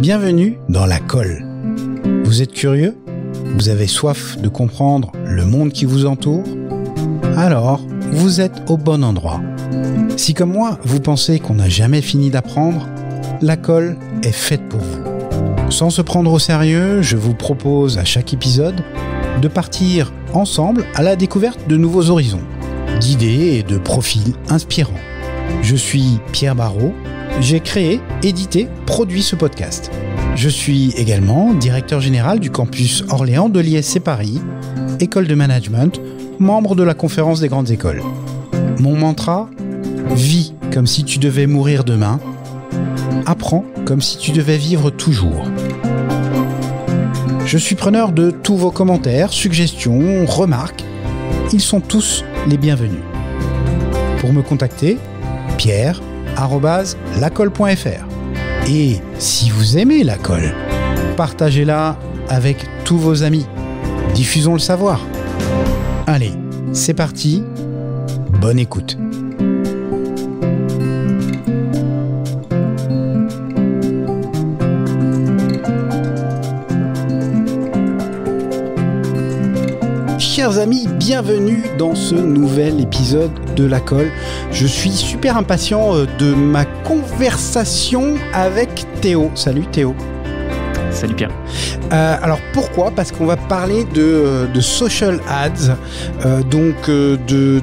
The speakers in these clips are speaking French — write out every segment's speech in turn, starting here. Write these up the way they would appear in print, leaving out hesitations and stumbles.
Bienvenue dans La Colle. Vous êtes curieux ? Vous avez soif de comprendre le monde qui vous entoure ? Alors, vous êtes au bon endroit. Si comme moi, vous pensez qu'on n'a jamais fini d'apprendre, La Colle est faite pour vous. Sans se prendre au sérieux, je vous propose à chaque épisode de partir ensemble à la découverte de nouveaux horizons, d'idées et de profils inspirants. Je suis Pierre Barrault, j'ai créé, édité, produit ce podcast. Je suis également directeur général du campus Orléans de l'ISC Paris, école de management, membre de la conférence des grandes écoles. Mon mantra : vis comme si tu devais mourir demain, apprends comme si tu devais vivre toujours. Je suis preneur de tous vos commentaires, suggestions, remarques. Ils sont tous les bienvenus. Pour me contacter, pierre@lacolle.fr. Et si vous aimez La Colle, partagez-la avec tous vos amis. Diffusons le savoir. Allez, c'est parti. Bonne écoute. Chers amis, bienvenue dans ce nouvel épisode de La Colle. Je suis super impatient de ma conversation avec Théo. Salut Théo. Salut Pierre. Alors pourquoi ? Parce qu'on va parler de social ads, donc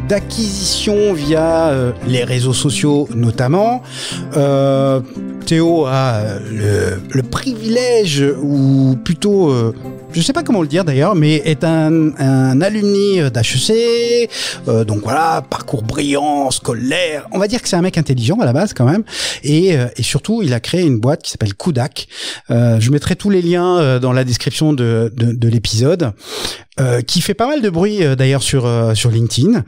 d'acquisition via les réseaux sociaux notamment. Théo a le privilège, ou plutôt, je sais pas comment le dire d'ailleurs, mais est un alumni d'HEC, donc voilà, parcours brillant, scolaire. On va dire que c'est un mec intelligent à la base quand même, et surtout il a créé une boîte qui s'appelle Kudak. Je mettrai tous les liens dans la description de l'épisode, qui fait pas mal de bruit d'ailleurs sur LinkedIn.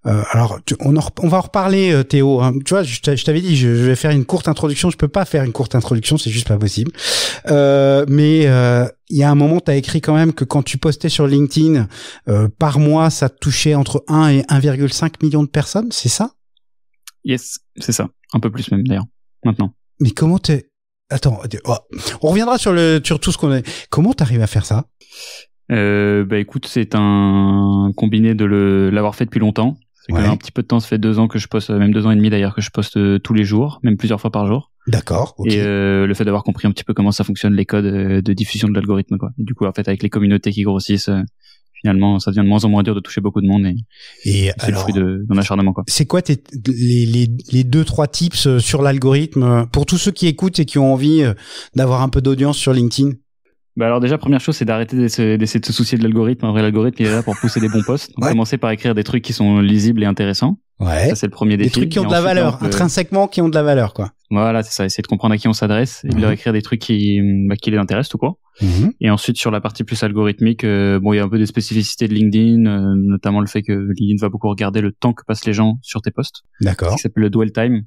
Alors on va en reparler, Théo, hein. Tu vois, je t'avais dit je vais faire une courte introduction. Je peux pas faire une courte introduction, c'est juste pas possible. Mais il y a un moment, tu as écrit quand même que quand tu postais sur LinkedIn, par mois, ça touchait entre 1 et 1,5 million de personnes, c'est ça ? Yes, c'est ça. Un peu plus même d'ailleurs, maintenant. Mais comment Attends, on reviendra sur tout ce qu'on a. Comment t'arrives à faire ça ? Écoute, c'est un combiné de l'avoir fait depuis longtemps. C'est quand même un petit peu de temps, ça fait 2 ans que je poste, même 2 ans et demi d'ailleurs, que je poste tous les jours, même plusieurs fois par jour. D'accord, ok. Et le fait d'avoir compris un petit peu comment ça fonctionne, les codes de diffusion de l'algorithme, quoi. Et du coup, en fait, avec les communautés qui grossissent, finalement, ça devient de moins en moins dur de toucher beaucoup de monde, et c'est alors, le fruit d'un acharnement, quoi. C'est quoi les 2-3 tips sur l'algorithme pour tous ceux qui écoutent et qui ont envie d'avoir un peu d'audience sur LinkedIn ? Alors déjà, première chose, c'est d'arrêter d'essayer de se soucier de l'algorithme. En vrai, l'algorithme, il est là pour pousser des bons posts. Donc, commencer par écrire des trucs qui sont lisibles et intéressants. Ouais. Ça, c'est le premier défi. Des trucs qui ont de la valeur, intrinsèquement qui ont de la valeur, quoi. Voilà, c'est ça. Essayer de comprendre à qui on s'adresse et de leur écrire des trucs qui les intéressent, tout quoi. Et ensuite, sur la partie plus algorithmique, il y a un peu des spécificités de LinkedIn, notamment le fait que LinkedIn va beaucoup regarder le temps que passent les gens sur tes posts. D'accord. Ça s'appelle le dwell time.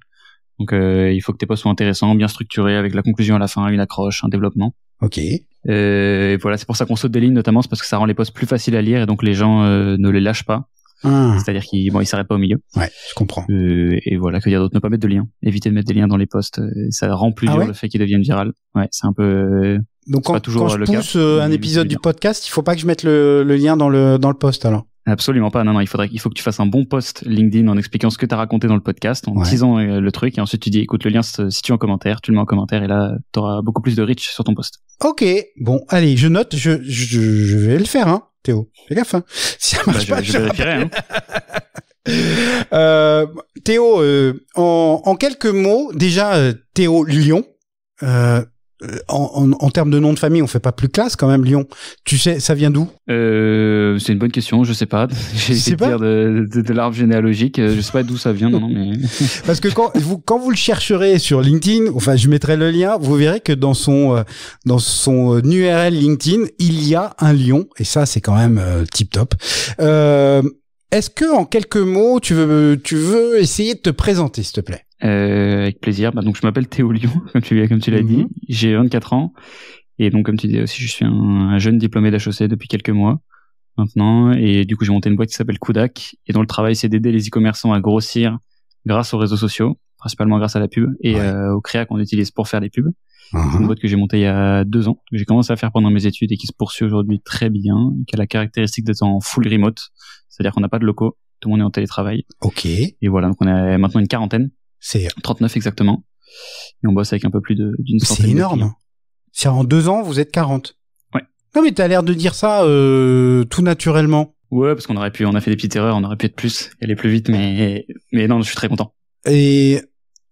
Donc, il faut que tes posts soient intéressants, bien structurés, avec la conclusion à la fin, une accroche, un développement. Ok. Et voilà, c'est pour ça qu'on saute des lignes, notamment, c'est parce que ça rend les posts plus faciles à lire et donc les gens ne les lâchent pas. C'est-à-dire qu'ils s'arrêtent pas au milieu. Ouais, je comprends. Et voilà, que dire d'autre, ne pas mettre de liens, éviter de mettre des liens dans les posts, ça rend plus dur le fait qu'ils deviennent virales. Ouais, c'est un peu. Donc quand je pousse un épisode du podcast, il faut pas que je mette le lien dans le post alors. Absolument pas. Non, il faut que tu fasses un bon post LinkedIn en expliquant ce que tu as raconté dans le podcast, en teasant le truc, et ensuite tu dis écoute, le lien si tu es en commentaire, tu le mets en commentaire, et là tu auras beaucoup plus de reach sur ton post. Ok, bon, allez, je note, je vais le faire, hein, Théo. Fais gaffe, hein. Si ça marche pas, je vérifierai, hein. Théo, en quelques mots, déjà, Théo Lyon. En termes de nom de famille, on fait pas plus classe quand même, Lyon. Tu sais, ça vient d'où ? C'est une bonne question, je sais pas. J'ai essayé de dire de l'arbre généalogique, je sais pas d'où ça vient, non, mais. Parce que quand vous le chercherez sur LinkedIn, enfin, je mettrai le lien, vous verrez que dans son URL LinkedIn, il y a un lion, et ça, c'est quand même tip top. Est-ce que, en quelques mots, tu veux essayer de te présenter, s'il te plaît ? Avec plaisir. Donc je m'appelle Théo Lyon, comme tu l'as dit. J'ai 24 ans et donc comme tu dis aussi, je suis un jeune diplômé d'HEC depuis quelques mois maintenant, et du coup j'ai monté une boîte qui s'appelle Kudak, et dont le travail c'est d'aider les e-commerçants à grossir grâce aux réseaux sociaux, principalement grâce à la pub et au créa qu'on utilise pour faire les pubs. C'est une boîte que j'ai montée il y a 2 ans, que j'ai commencé à faire pendant mes études et qui se poursuit aujourd'hui très bien, et qui a la caractéristique d'être en full remote, c'est-à-dire qu'on n'a pas de locaux, tout le monde est en télétravail. Ok. Et voilà, donc on est maintenant une quarantaine. C'est 39 exactement. Et on bosse avec un peu plus d'une centaine. C'est énorme. C'est en 2 ans, vous êtes 40. Ouais. Non, mais t'as l'air de dire ça tout naturellement. Ouais, parce on a fait des petites erreurs, on aurait pu être plus, aller plus vite, mais non, je suis très content. Et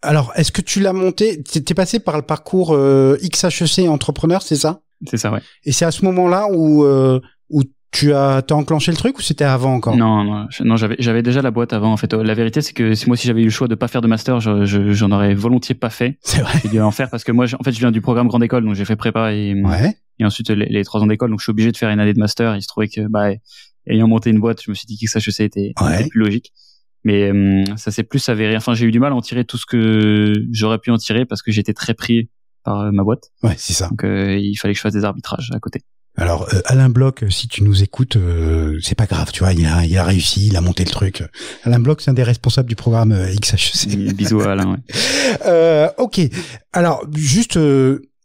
alors, est-ce que tu l'as monté, t'es passé par le parcours XHEC entrepreneur, c'est ça? C'est ça, ouais. Et c'est à ce moment-là où t'as enclenché le truc, ou c'était avant encore? Non, j'avais déjà la boîte avant, en fait. La vérité, c'est que si j'avais eu le choix de pas faire de master, j'en aurais volontiers pas fait. C'est vrai. J'ai dû en faire parce que moi, je viens du programme grande école, donc j'ai fait prépa et ensuite les 3 ans d'école, donc je suis obligé de faire une année de master. Il se trouvait que, ayant monté une boîte, je me suis dit que XHEC était plus logique. Mais ça s'est plus avéré. Enfin, j'ai eu du mal à en tirer tout ce que j'aurais pu en tirer parce que j'étais très pris par ma boîte. Ouais, c'est ça. Donc il fallait que je fasse des arbitrages à côté. Alors Alain Bloch, si tu nous écoutes, c'est pas grave, tu vois, il a réussi, il a monté le truc. Alain Bloch, c'est un des responsables du programme XHEC. Bisous à Alain. Ouais. Ok. Alors juste,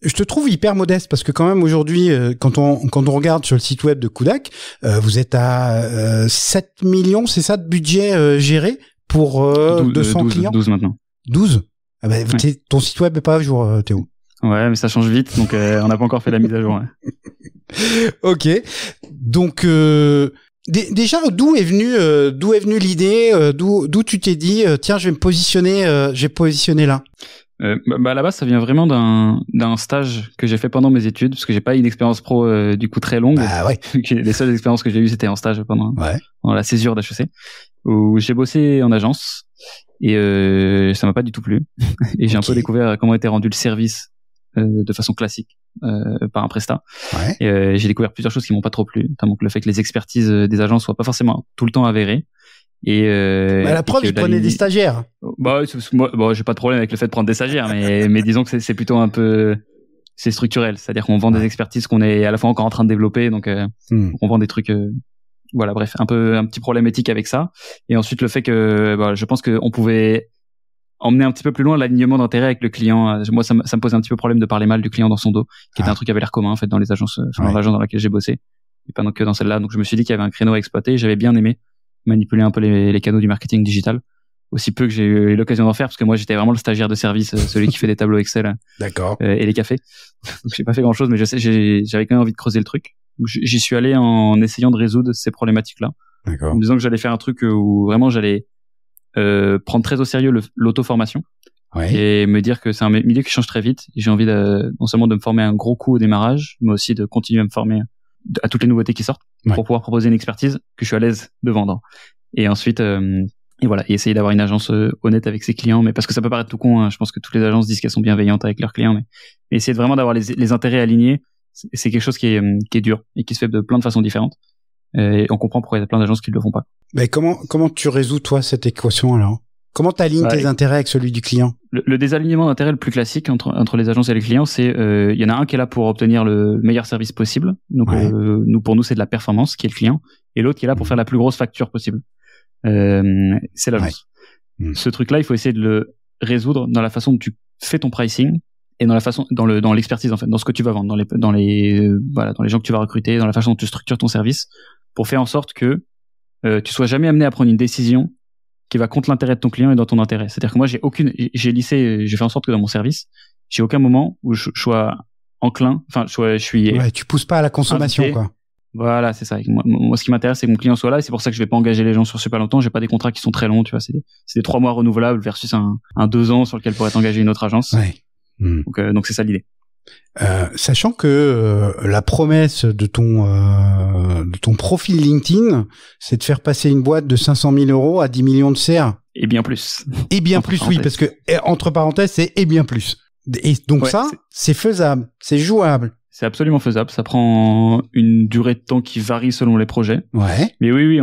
je te trouve hyper modeste parce que quand même aujourd'hui, quand on regarde sur le site web de Kudak, vous êtes à 7 millions, c'est ça, de budget géré pour 200 clients. 12 maintenant. 12. Ah ben, ton site web est pas à jour, Théo. Ouais, mais ça change vite, donc on n'a pas encore fait la mise à jour. Ouais. Ok. Donc déjà, d'où est venue l'idée, d'où tu t'es dit, tiens, je vais positionner là. À la base, ça vient vraiment d'un stage que j'ai fait pendant mes études, parce que j'ai pas eu une expérience pro du coup très longue. Ah ouais. Les seules expériences que j'ai eues, c'était en stage pendant la césure d'HEC, où j'ai bossé en agence et ça m'a pas du tout plu. Et j'ai un peu découvert comment était rendu le service de façon classique par un prestat. Ouais. Et j'ai découvert plusieurs choses qui m'ont pas trop plu, notamment le fait que les expertises des agences soient pas forcément tout le temps avérées. Et la preuve, ils prenaient des stagiaires. Moi, j'ai pas de problème avec le fait de prendre des stagiaires, mais disons que c'est plutôt un peu, c'est structurel, c'est-à-dire qu'on vend des expertises qu'on est à la fois encore en train de développer, donc on vend des trucs. Voilà, bref, un petit problème éthique avec ça. Et ensuite le fait que, je pense qu'on pouvait emmener un petit peu plus loin l'alignement d'intérêt avec le client. Moi, ça me posait un petit peu problème de parler mal du client dans son dos, qui était un truc qui avait l'air commun en fait dans les agences, dans l'agence dans laquelle j'ai bossé, et pas que dans celle-là. Donc je me suis dit qu'il y avait un créneau à exploiter. J'avais bien aimé manipuler un peu les canaux du marketing digital, aussi peu que j'ai eu l'occasion d'en faire, parce que moi j'étais vraiment le stagiaire de service, celui qui fait des tableaux Excel. D'accord. Et les cafés. Donc j'ai pas fait grand chose, mais j'avais quand même envie de creuser le truc. Donc j'y suis allé en essayant de résoudre ces problématiques-là. D'accord. En me disant que j'allais faire un truc où vraiment j'allais prendre très au sérieux l'auto-formation. Ouais. Et me dire que c'est un milieu qui change très vite. J'ai envie non seulement de me former un gros coup au démarrage, mais aussi de continuer à me former à toutes les nouveautés qui sortent pour pouvoir proposer une expertise que je suis à l'aise de vendre. Et ensuite, et voilà, et essayer d'avoir une agence honnête avec ses clients, mais parce que ça peut paraître tout con, hein, je pense que toutes les agences disent qu'elles sont bienveillantes avec leurs clients, mais essayer de vraiment d'avoir les intérêts alignés, c'est quelque chose qui est dur et qui se fait de plein de façons différentes. Et on comprend pourquoi il y a plein d'agences qui ne le font pas. Mais comment tu résous toi cette équation alors? Comment t'alignes tes intérêts avec celui du client? Le désalignement d'intérêts le plus classique entre les agences et les clients, c'est il y en a un qui est là pour obtenir le meilleur service possible. Donc pour nous c'est de la performance qui est le client, et l'autre qui est là pour faire la plus grosse facture possible. C'est l'agence. Ce truc-là, il faut essayer de le résoudre dans la façon dont tu fais ton pricing et dans l'expertise en fait, dans ce que tu vas vendre, dans les gens que tu vas recruter, dans la façon dont tu structures ton service, pour faire en sorte que tu sois jamais amené à prendre une décision qui va contre l'intérêt de ton client et dans ton intérêt. C'est-à-dire que moi, j'ai fait en sorte que dans mon service, j'ai aucun moment où je sois enclin, je suis... Ouais, tu pousses pas à la consommation, quoi. Voilà, c'est ça. Moi, ce qui m'intéresse, c'est que mon client soit là, et c'est pour ça que je vais pas engager les gens sur super longtemps. J'ai pas des contrats qui sont très longs, tu vois. C'est des 3 mois renouvelables versus un 2 ans sur lequel pourrait engager une autre agence. Ouais. Donc c'est ça l'idée. Sachant que la promesse de ton profil LinkedIn, c'est de faire passer une boîte de 500 000 € à 10 millions de CA. Et bien plus. Et bien plus, oui, parce que entre parenthèses, c'est et bien plus. Et donc c'est faisable, c'est jouable. C'est absolument faisable. Ça prend une durée de temps qui varie selon les projets. Ouais. Mais oui,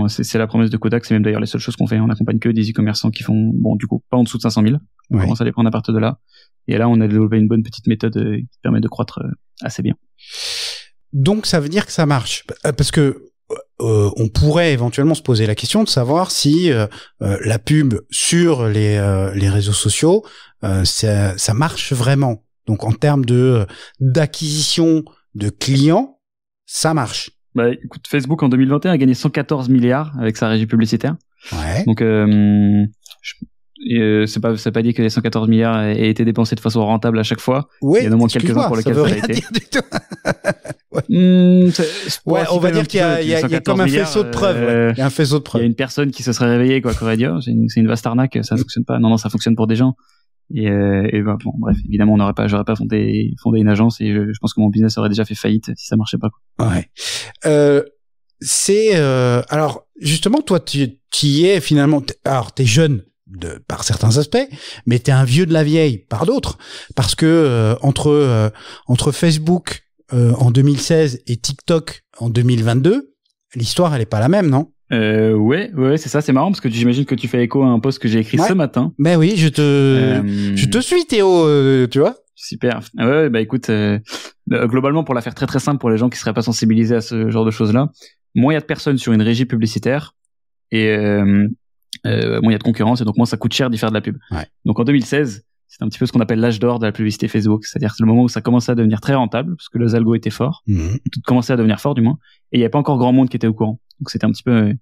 c'est la promesse de Kudak. C'est même d'ailleurs les seules choses qu'on fait. On accompagne que des e-commerçants qui font, du coup, pas en dessous de 500 000. On commence à les prendre à partir de là. Et là, on a développé une bonne petite méthode qui permet de croître assez bien. Donc, ça veut dire que ça marche. Parce que on pourrait éventuellement se poser la question de savoir si la pub sur les réseaux sociaux, ça marche vraiment. Donc en termes d'acquisition de clients, ça marche. Bah écoute, Facebook en 2021 a gagné 114 milliards avec sa régie publicitaire. Ouais. Donc c'est pas dit que les 114 milliards aient été dépensés de façon rentable à chaque fois. Oui, il y en a au moins quelques-uns pour lesquels ça a été. Dire du tout. Ouais, on va dire qu'il y a comme un faisceau de preuves. Il y a un faisceau de preuves. Il y a une personne qui se serait réveillée, quoi, qui aurait dit, c'est une vaste arnaque, ça fonctionne pas. Non, ça fonctionne pour des gens. Et bah, bon, bref, évidemment, j'aurais pas fondé une agence et je pense que mon business aurait déjà fait faillite si ça marchait pas, quoi. Ouais. Alors, justement, toi, tu y es finalement, alors, t'es jeune par certains aspects, mais t'es un vieux de la vieille par d'autres, parce que entre Facebook en 2016 et TikTok en 2022, l'histoire elle est pas la même, non? Ouais, c'est ça, c'est marrant parce que j'imagine que tu fais écho à un post que j'ai écrit ce matin. Mais oui, je te suis, Théo, tu vois. Super. Ouais, bah écoute, globalement, pour la faire très très simple pour les gens qui seraient pas sensibilisés à ce genre de choses-là, moins il y a de personnes sur une régie publicitaire et moins il y a de concurrence et donc moins ça coûte cher d'y faire de la pub. Ouais. Donc en 2016, c'est un petit peu ce qu'on appelle l'âge d'or de la publicité Facebook, c'est-à-dire que c'est le moment où ça commençait à devenir très rentable parce que les algos étaient forts, tout commençait à devenir fort du moins, et il n'y avait pas encore grand monde qui était au courant. Donc c'était un petit peu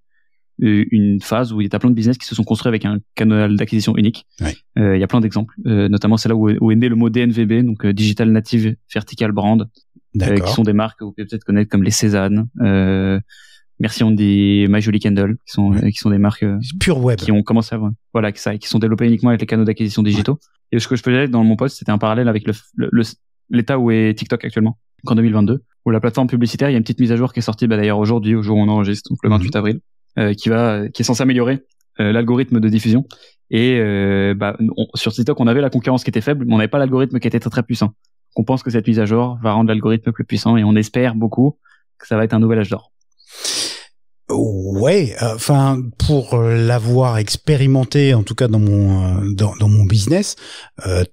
une phase où il y a plein de business qui se sont construits avec un canal d'acquisition unique. Ouais. Il y a plein d'exemples, notamment c'est là où est né le mot DNVB, donc Digital Native Vertical Brand, qui sont des marques que vous pouvez peut-être connaître comme les Cézanne, Merci Andy, My Jolie Candle, qui sont des marques pure web qui ont commencé à qui sont développées uniquement avec les canaux d'acquisition digitaux. Ouais. Et ce que je peux dire dans mon post, c'était un parallèle avec l'état où est TikTok actuellement, donc en 2022, où la plateforme publicitaire, il y a une petite mise à jour qui est sortie d'ailleurs aujourd'hui, au jour où on enregistre, donc le 28 avril, qui est censé améliorer l'algorithme de diffusion. Et sur TikTok, on avait la concurrence qui était faible, mais on n'avait pas l'algorithme qui était très très puissant. On pense que cette mise à jour va rendre l'algorithme plus puissant et on espère beaucoup que ça va être un nouvel âge d'or. Ouais, enfin pour l'avoir expérimenté, en tout cas dans mon business,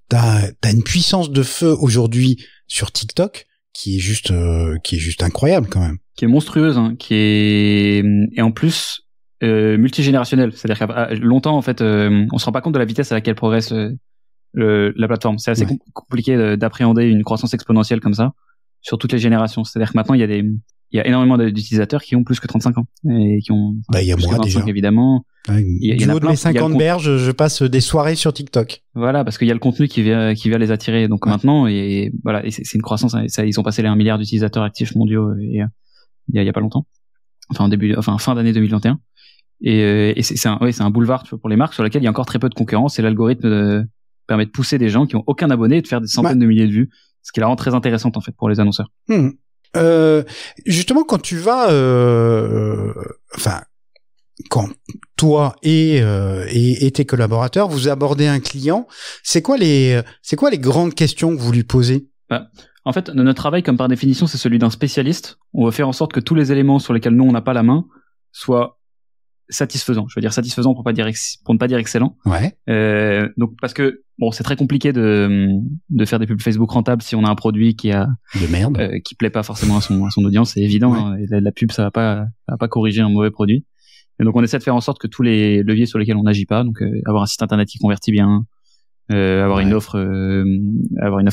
t'as une puissance de feu aujourd'hui sur TikTok qui est juste incroyable quand même. Qui est monstrueuse, hein, et en plus multigénérationnelle. C'est-à-dire qu'à longtemps en fait, on se rend pas compte de la vitesse à laquelle progresse la plateforme. C'est assez compliqué d'appréhender une croissance exponentielle comme ça sur toutes les générations. C'est-à-dire que maintenant il y a énormément d'utilisateurs qui ont plus que 35 ans et qui ont il y a moi déjà évidemment. Ouais, du haut de mes 50 berges, je passe des soirées sur TikTok. Voilà, parce qu'il y a le contenu qui vient les attirer. Donc maintenant, et voilà, et c'est une croissance. Ça, ils ont passé les 1 milliard d'utilisateurs actifs mondiaux il y a pas longtemps. Fin d'année 2021. Et c'est un boulevard, tu vois, pour les marques sur lequel il y a encore très peu de concurrence et l'algorithme permet de pousser des gens qui ont aucun abonné et de faire des centaines de milliers de vues, ce qui la rend très intéressante en fait pour les annonceurs. Justement, quand tu vas, quand toi et tes collaborateurs vous abordez un client, c'est quoi les grandes questions que vous lui posez? En fait, notre travail, comme par définition, c'est celui d'un spécialiste. On va faire en sorte que tous les éléments sur lesquels nous on n'a pas la main soient satisfaisants. Je veux dire satisfaisant pour ne pas dire excellent. Ouais. Donc parce que bon, c'est très compliqué de faire des pubs Facebook rentables si on a un produit qui a de merde, qui plaît pas forcément à son audience, c'est évident. Ouais. Hein, et la pub, ça va pas corriger un mauvais produit. Et donc on essaie de faire en sorte que tous les leviers sur lesquels on n'agit pas, donc avoir un site internet qui convertit bien, avoir une offre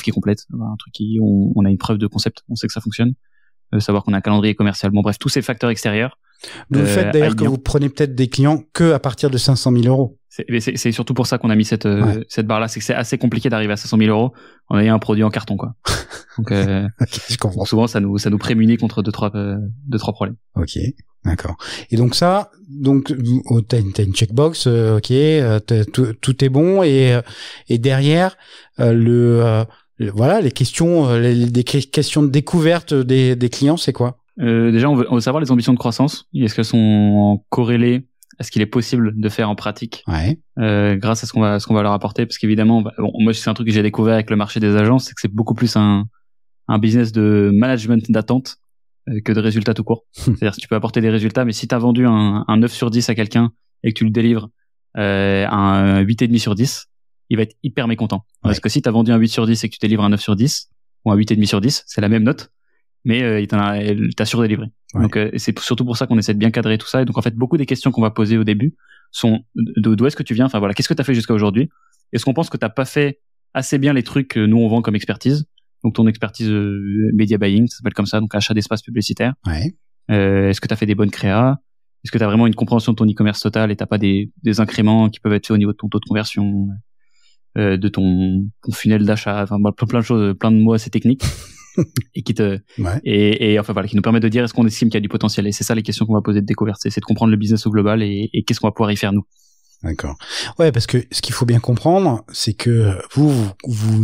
qui est complète, avoir un truc qui on a une preuve de concept, on sait que ça fonctionne, savoir qu'on a un calendrier commercial. Bon bref, tous ces facteurs extérieurs. D'où le fait d'ailleurs que vous prenez peut-être des clients que à partir de 500 000 euros. C'est surtout pour ça qu'on a mis cette barre-là, c'est que c'est assez compliqué d'arriver à 500 000 euros en ayant un produit en carton, quoi. Donc, je comprends. Souvent, ça nous prémunit contre deux, trois problèmes. Ok, d'accord. Et donc ça, t'as une checkbox, ok, tout est bon, et derrière, voilà, les questions, des questions de découverte des clients, c'est quoi? Déjà, on veut savoir les ambitions de croissance. Est-ce qu'elles sont corrélées à ce qu'il est possible de faire en pratique, grâce à ce qu'on va leur apporter, parce qu'évidemment, moi, c'est un truc que j'ai découvert avec le marché des agences, c'est que c'est beaucoup plus un business de management d'attente que de résultats tout court. C'est-à-dire que tu peux apporter des résultats, mais si t'as vendu un 9 sur 10 à quelqu'un et que tu le délivres un 8,5 sur 10, il va être hyper mécontent. Parce que si t'as vendu un 8 sur 10 et que tu délivres un 9 sur 10 ou un 8,5 sur 10, c'est la même note. mais il t'a surdélivré. Ouais. Donc c'est surtout pour ça qu'on essaie de bien cadrer tout ça. Et donc en fait, beaucoup des questions qu'on va poser au début sont d'où est-ce que tu viens. Enfin voilà, qu'est-ce que tu as fait jusqu'à aujourd'hui? Est-ce qu'on pense que t'as pas fait assez bien les trucs que nous on vend comme expertise? Donc ton expertise media buying, ça s'appelle comme ça, donc achat d'espace publicitaire. Ouais. Est-ce que tu as fait des bonnes créas? Est-ce que tu as vraiment une compréhension de ton e-commerce total et t'as pas des incréments qui peuvent être faits au niveau de ton taux de conversion, de ton funnel d'achat, enfin plein de choses, plein de mots assez techniques et qui te et enfin voilà, qui nous permettent de dire est-ce qu'on estime qu'il y a du potentiel. Et c'est ça les questions qu'on va poser de découverte, c'est de comprendre le business au global et qu'est-ce qu'on va pouvoir y faire nous. D'accord. Ouais, parce que ce qu'il faut bien comprendre, c'est que vous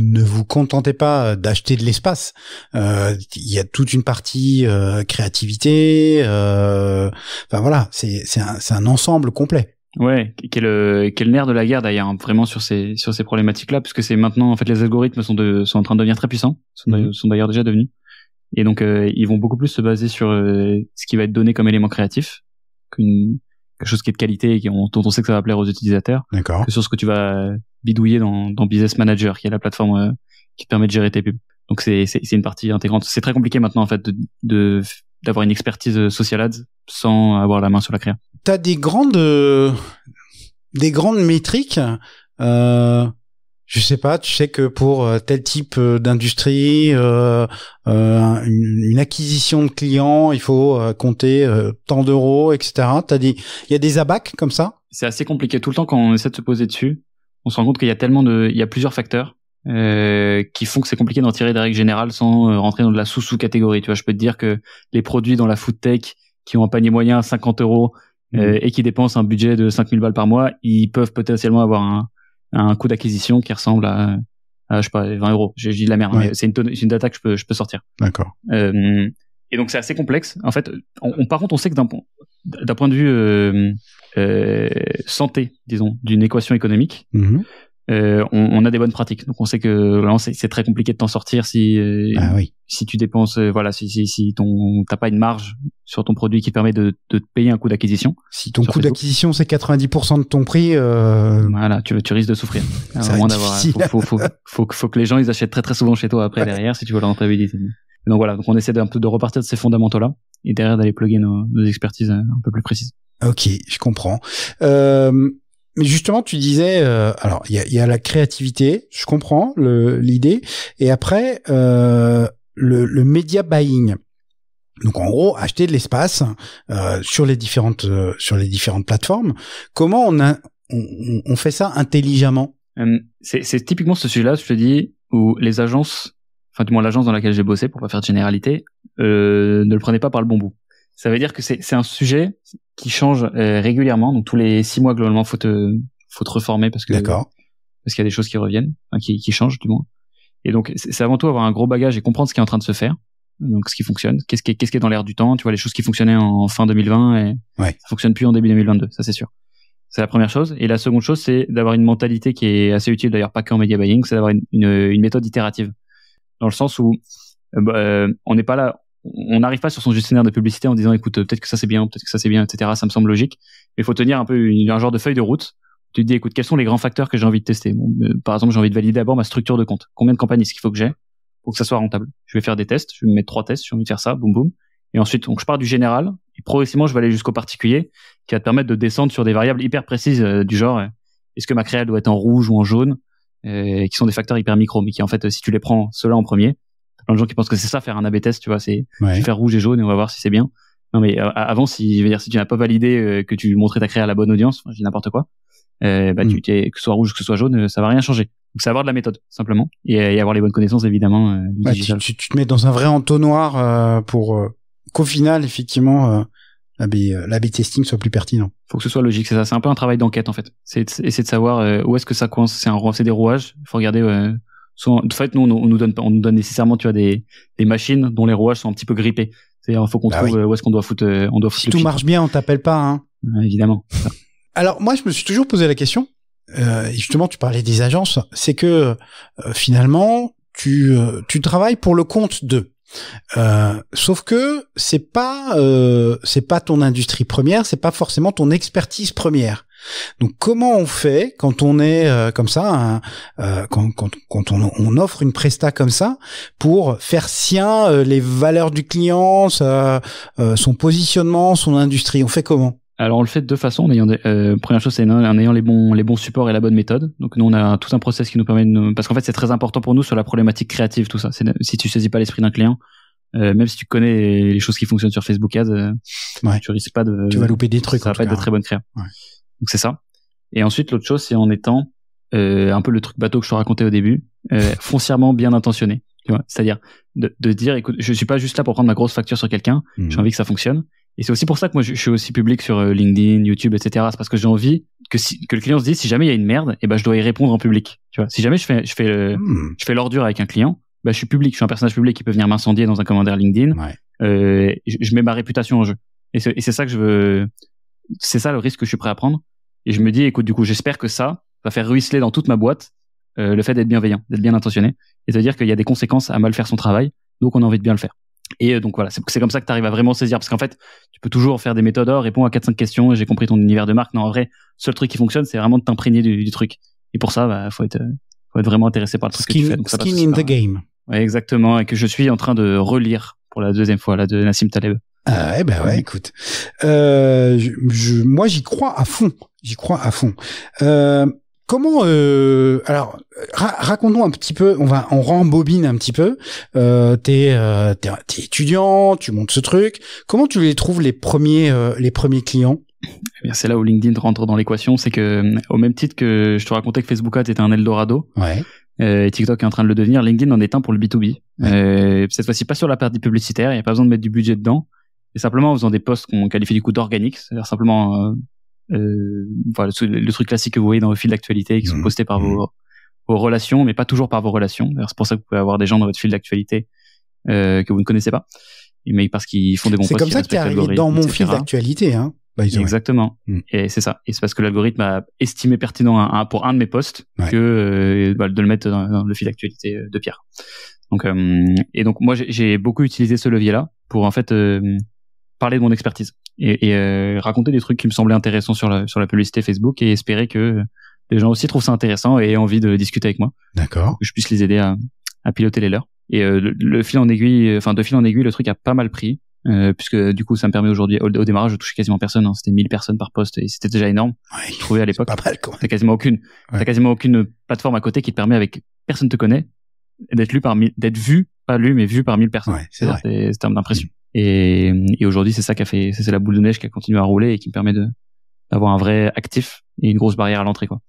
ne vous contentez pas d'acheter de l'espace. Il y a toute une partie créativité. Enfin voilà, c'est un ensemble complet. Ouais, qui est le nerf de la guerre d'ailleurs, hein, vraiment sur ces problématiques-là, puisque c'est maintenant en fait les algorithmes sont en train de devenir très puissants, sont d'ailleurs déjà devenus, et donc ils vont beaucoup plus se baser sur ce qui va être donné comme élément créatif, quelque chose qui est de qualité et dont on sait que ça va plaire aux utilisateurs. D'accord. Que sur ce que tu vas bidouiller dans Business Manager, qui est la plateforme qui te permet de gérer tes pubs. Donc c'est une partie intégrante. C'est très compliqué maintenant en fait d'avoir une expertise social ads sans avoir la main sur la créa. T'as des grandes métriques. Je sais pas, tu sais que pour tel type d'industrie, une acquisition de clients, il faut compter tant d'euros, etc. Il y a des abacs comme ça? C'est assez compliqué. Tout le temps quand on essaie de se poser dessus, on se rend compte qu'il y a il y a plusieurs facteurs qui font que c'est compliqué d'en tirer des règles générales sans rentrer dans de la sous-catégorie. Tu vois, je peux te dire que les produits dans la food tech qui ont un panier moyen à 50 euros et qui dépensent un budget de 5000 balles par mois, ils peuvent potentiellement avoir un coût d'acquisition qui ressemble à je sais pas 20 euros. J'ai dit de la merde, mais c'est une data que je peux sortir. D'accord. Et donc c'est assez complexe. En fait, par contre, on sait que d'un point de vue santé, disons, d'une équation économique, on a des bonnes pratiques. Donc on sait que là, c'est très compliqué de t'en sortir si tu dépenses, si t'as pas une marge sur ton produit qui te permet de te payer un coût d'acquisition. Si ton coût d'acquisition c'est 90% de ton prix, voilà, tu risques de souffrir. C'est difficile. Faut que les gens ils achètent très très souvent chez toi après derrière si tu veux la rentabilité. Donc voilà, donc on essaie un peu de repartir de ces fondamentaux là et derrière d'aller plugger nos expertises un peu plus précises. Ok, je comprends. Mais justement, tu disais, alors il y a la créativité, je comprends l'idée, et après le media buying. Donc en gros, acheter de l'espace sur les différentes plateformes. Comment on fait ça intelligemment? C'est typiquement ce sujet-là, je te dis, où les agences, enfin du moins l'agence dans laquelle j'ai bossé, pour pas faire de généralité, ne le prenait pas par le bon bout. Ça veut dire que c'est un sujet qui change régulièrement. Donc tous les 6 mois globalement, faut te reformer parce qu'il y a des choses qui reviennent, enfin, qui changent du moins. Et donc c'est avant tout avoir un gros bagage et comprendre ce qui est en train de se faire. Donc ce qui fonctionne, qu'est-ce qui est dans l'air du temps. Tu vois, les choses qui fonctionnaient en fin 2020 et ça fonctionne plus en début 2022. Ça c'est sûr. C'est la première chose. Et la seconde chose, c'est d'avoir une mentalité qui est assez utile d'ailleurs, pas qu'en media buying, c'est d'avoir une méthode itérative. Dans le sens où on n'est pas là. On n'arrive pas sur son gestionnaire de publicité en disant écoute peut-être que ça c'est bien, peut-être que ça c'est bien, etc. Ça me semble logique. Mais il faut tenir un peu un genre de feuille de route. Tu te dis écoute quels sont les grands facteurs que j'ai envie de tester. Par exemple j'ai envie de valider d'abord ma structure de compte. Combien de campagnes est-ce qu'il faut que j'ai pour que ça soit rentable? Je vais faire des tests, je vais me mettre 3 tests, j'ai envie de faire ça, boum boum. Et ensuite donc je pars du général et progressivement je vais aller jusqu'au particulier qui va te permettre de descendre sur des variables hyper précises du genre est-ce que ma créa doit être en rouge ou en jaune, qui sont des facteurs hyper micro mais qui en fait si tu les prends ceux-là en premier. Plein de gens qui pensent que c'est ça faire un A/B test, tu vois, c'est je vais faire rouge et jaune et on va voir si c'est bien. Non mais avant si tu n'as pas validé que tu montrais ta créa à la bonne audience, enfin, je dis n'importe quoi, que ce soit rouge ou que ce soit jaune, ça va rien changer. Donc c'est avoir de la méthode simplement et avoir les bonnes connaissances évidemment du digital. Tu te mets dans un vrai entonnoir pour qu'au final effectivement l'A/B testing soit plus pertinent. Faut que ce soit logique, c'est ça, c'est un peu un travail d'enquête en fait. C'est essayer de savoir où est-ce que ça coince, c'est des rouages, il faut regarder en fait, nous, on nous donne nécessairement, tu vois, des machines dont les rouages sont un petit peu grippés. C'est-à-dire, il faut qu'on trouve où est-ce qu'on doit foutre, si tout marche bien, on t'appelle pas, hein. Évidemment. Alors, moi, je me suis toujours posé la question. Justement, tu parlais des agences. C'est que, finalement, tu travailles pour le compte d'eux. Sauf que c'est pas ton industrie première, c'est pas forcément ton expertise première. Donc comment on fait quand on est comme ça, quand on offre une presta comme ça, pour faire sien les valeurs du client, son positionnement, son industrie? On fait comment? Alors on le fait de deux façons. En ayant première chose, c'est en ayant les bons supports et la bonne méthode. Donc nous on a tout un process qui nous permet parce qu'en fait c'est très important pour nous sur la problématique créative, tout ça. Si tu saisis pas l'esprit d'un client, même si tu connais les choses qui fonctionnent sur Facebook Ads, tu risques pas de. Tu vas louper des trucs. Ça va pas être de très bonnes créas. Ouais. Donc c'est ça. Et ensuite l'autre chose, c'est en étant un peu le truc bateau que je te racontais au début, foncièrement bien intentionné. Tu vois, c'est-à-dire de dire, écoute, je suis pas juste là pour prendre ma grosse facture sur quelqu'un. J'ai envie que ça fonctionne. Et c'est aussi pour ça que moi je suis aussi public sur LinkedIn, YouTube, etc. C'est parce que j'ai envie que le client se dise, si jamais il y a une merde, et ben je dois y répondre en public. Tu vois, si jamais je fais l'ordure avec un client, je suis public, je suis un personnage public qui peut venir m'incendier dans un commentaire LinkedIn. Ouais. Je mets ma réputation en jeu. Et c'est ça que je veux. C'est ça le risque que je suis prêt à prendre. Et je me dis, écoute, du coup, j'espère que ça va faire ruisseler dans toute ma boîte le fait d'être bienveillant, d'être bien intentionné, et de dire qu'il y a des conséquences à mal faire son travail, donc on a envie de bien le faire. Et donc voilà, c'est comme ça que tu arrives à vraiment saisir, parce qu'en fait, tu peux toujours faire des méthodes, réponds à 4-5 questions, j'ai compris ton univers de marque. Non, en vrai, seul truc qui fonctionne, c'est vraiment de t'imprégner du truc. Et pour ça, faut être vraiment intéressé par le truc que tu fais. Donc, skin in the game. Ouais, exactement, et que je suis en train de relire pour la deuxième fois, là, de Nassim Taleb. Ah ouais, écoute. Moi, j'y crois à fond. Comment alors raconte-nous un petit peu, on rembobine un petit peu. T'es étudiant, tu montes ce truc. Comment tu les trouves les premiers clients? Eh bien, c'est là où LinkedIn rentre dans l'équation, c'est que au même titre que je te racontais que Facebook Ads était un Eldorado, et TikTok est en train de le devenir, LinkedIn en est un pour le B2B. Cette fois-ci pas sur la partie publicitaire, il n'y a pas besoin de mettre du budget dedans, et simplement en faisant des posts qu'on qualifie du coup d'organiques, c'est-à-dire simplement le truc classique que vous voyez dans vos fils d'actualité qui sont postés par vos relations, mais pas toujours par vos relations. D'ailleurs, c'est pour ça que vous pouvez avoir des gens dans votre fil d'actualité que vous ne connaissez pas, mais parce qu'ils font des bons posts. C'est comme ça que t'es arrivé dans mon fil d'actualité, hein. Exactement. Et c'est ça. Et c'est parce que l'algorithme a estimé pertinent pour un de mes posts que de le mettre dans le fil d'actualité de Pierre. Donc et donc moi j'ai beaucoup utilisé ce levier-là pour en fait parler de mon expertise et raconter des trucs qui me semblaient intéressants sur la publicité Facebook, et espérer que les gens aussi trouvent ça intéressant et aient envie de discuter avec moi. D'accord. Que je puisse les aider à piloter les leurs. Et de fil en aiguille, le truc a pas mal pris, puisque du coup ça me permet aujourd'hui, au démarrage, je touchais quasiment personne, hein, c'était 1000 personnes par poste et c'était déjà énorme. Je trouvais à l'époque. Pas mal, quoi. T'as quasiment aucune plateforme à côté qui te permet, avec personne te connaît, d'être vu, pas lu, mais vu par 1000 personnes. Ouais, c'est vrai. C'est terme d'impression. Et aujourd'hui, c'est ça qui a fait, c'est la boule de neige qui a continué à rouler et qui me permet d'avoir un vrai actif et une grosse barrière à l'entrée, quoi.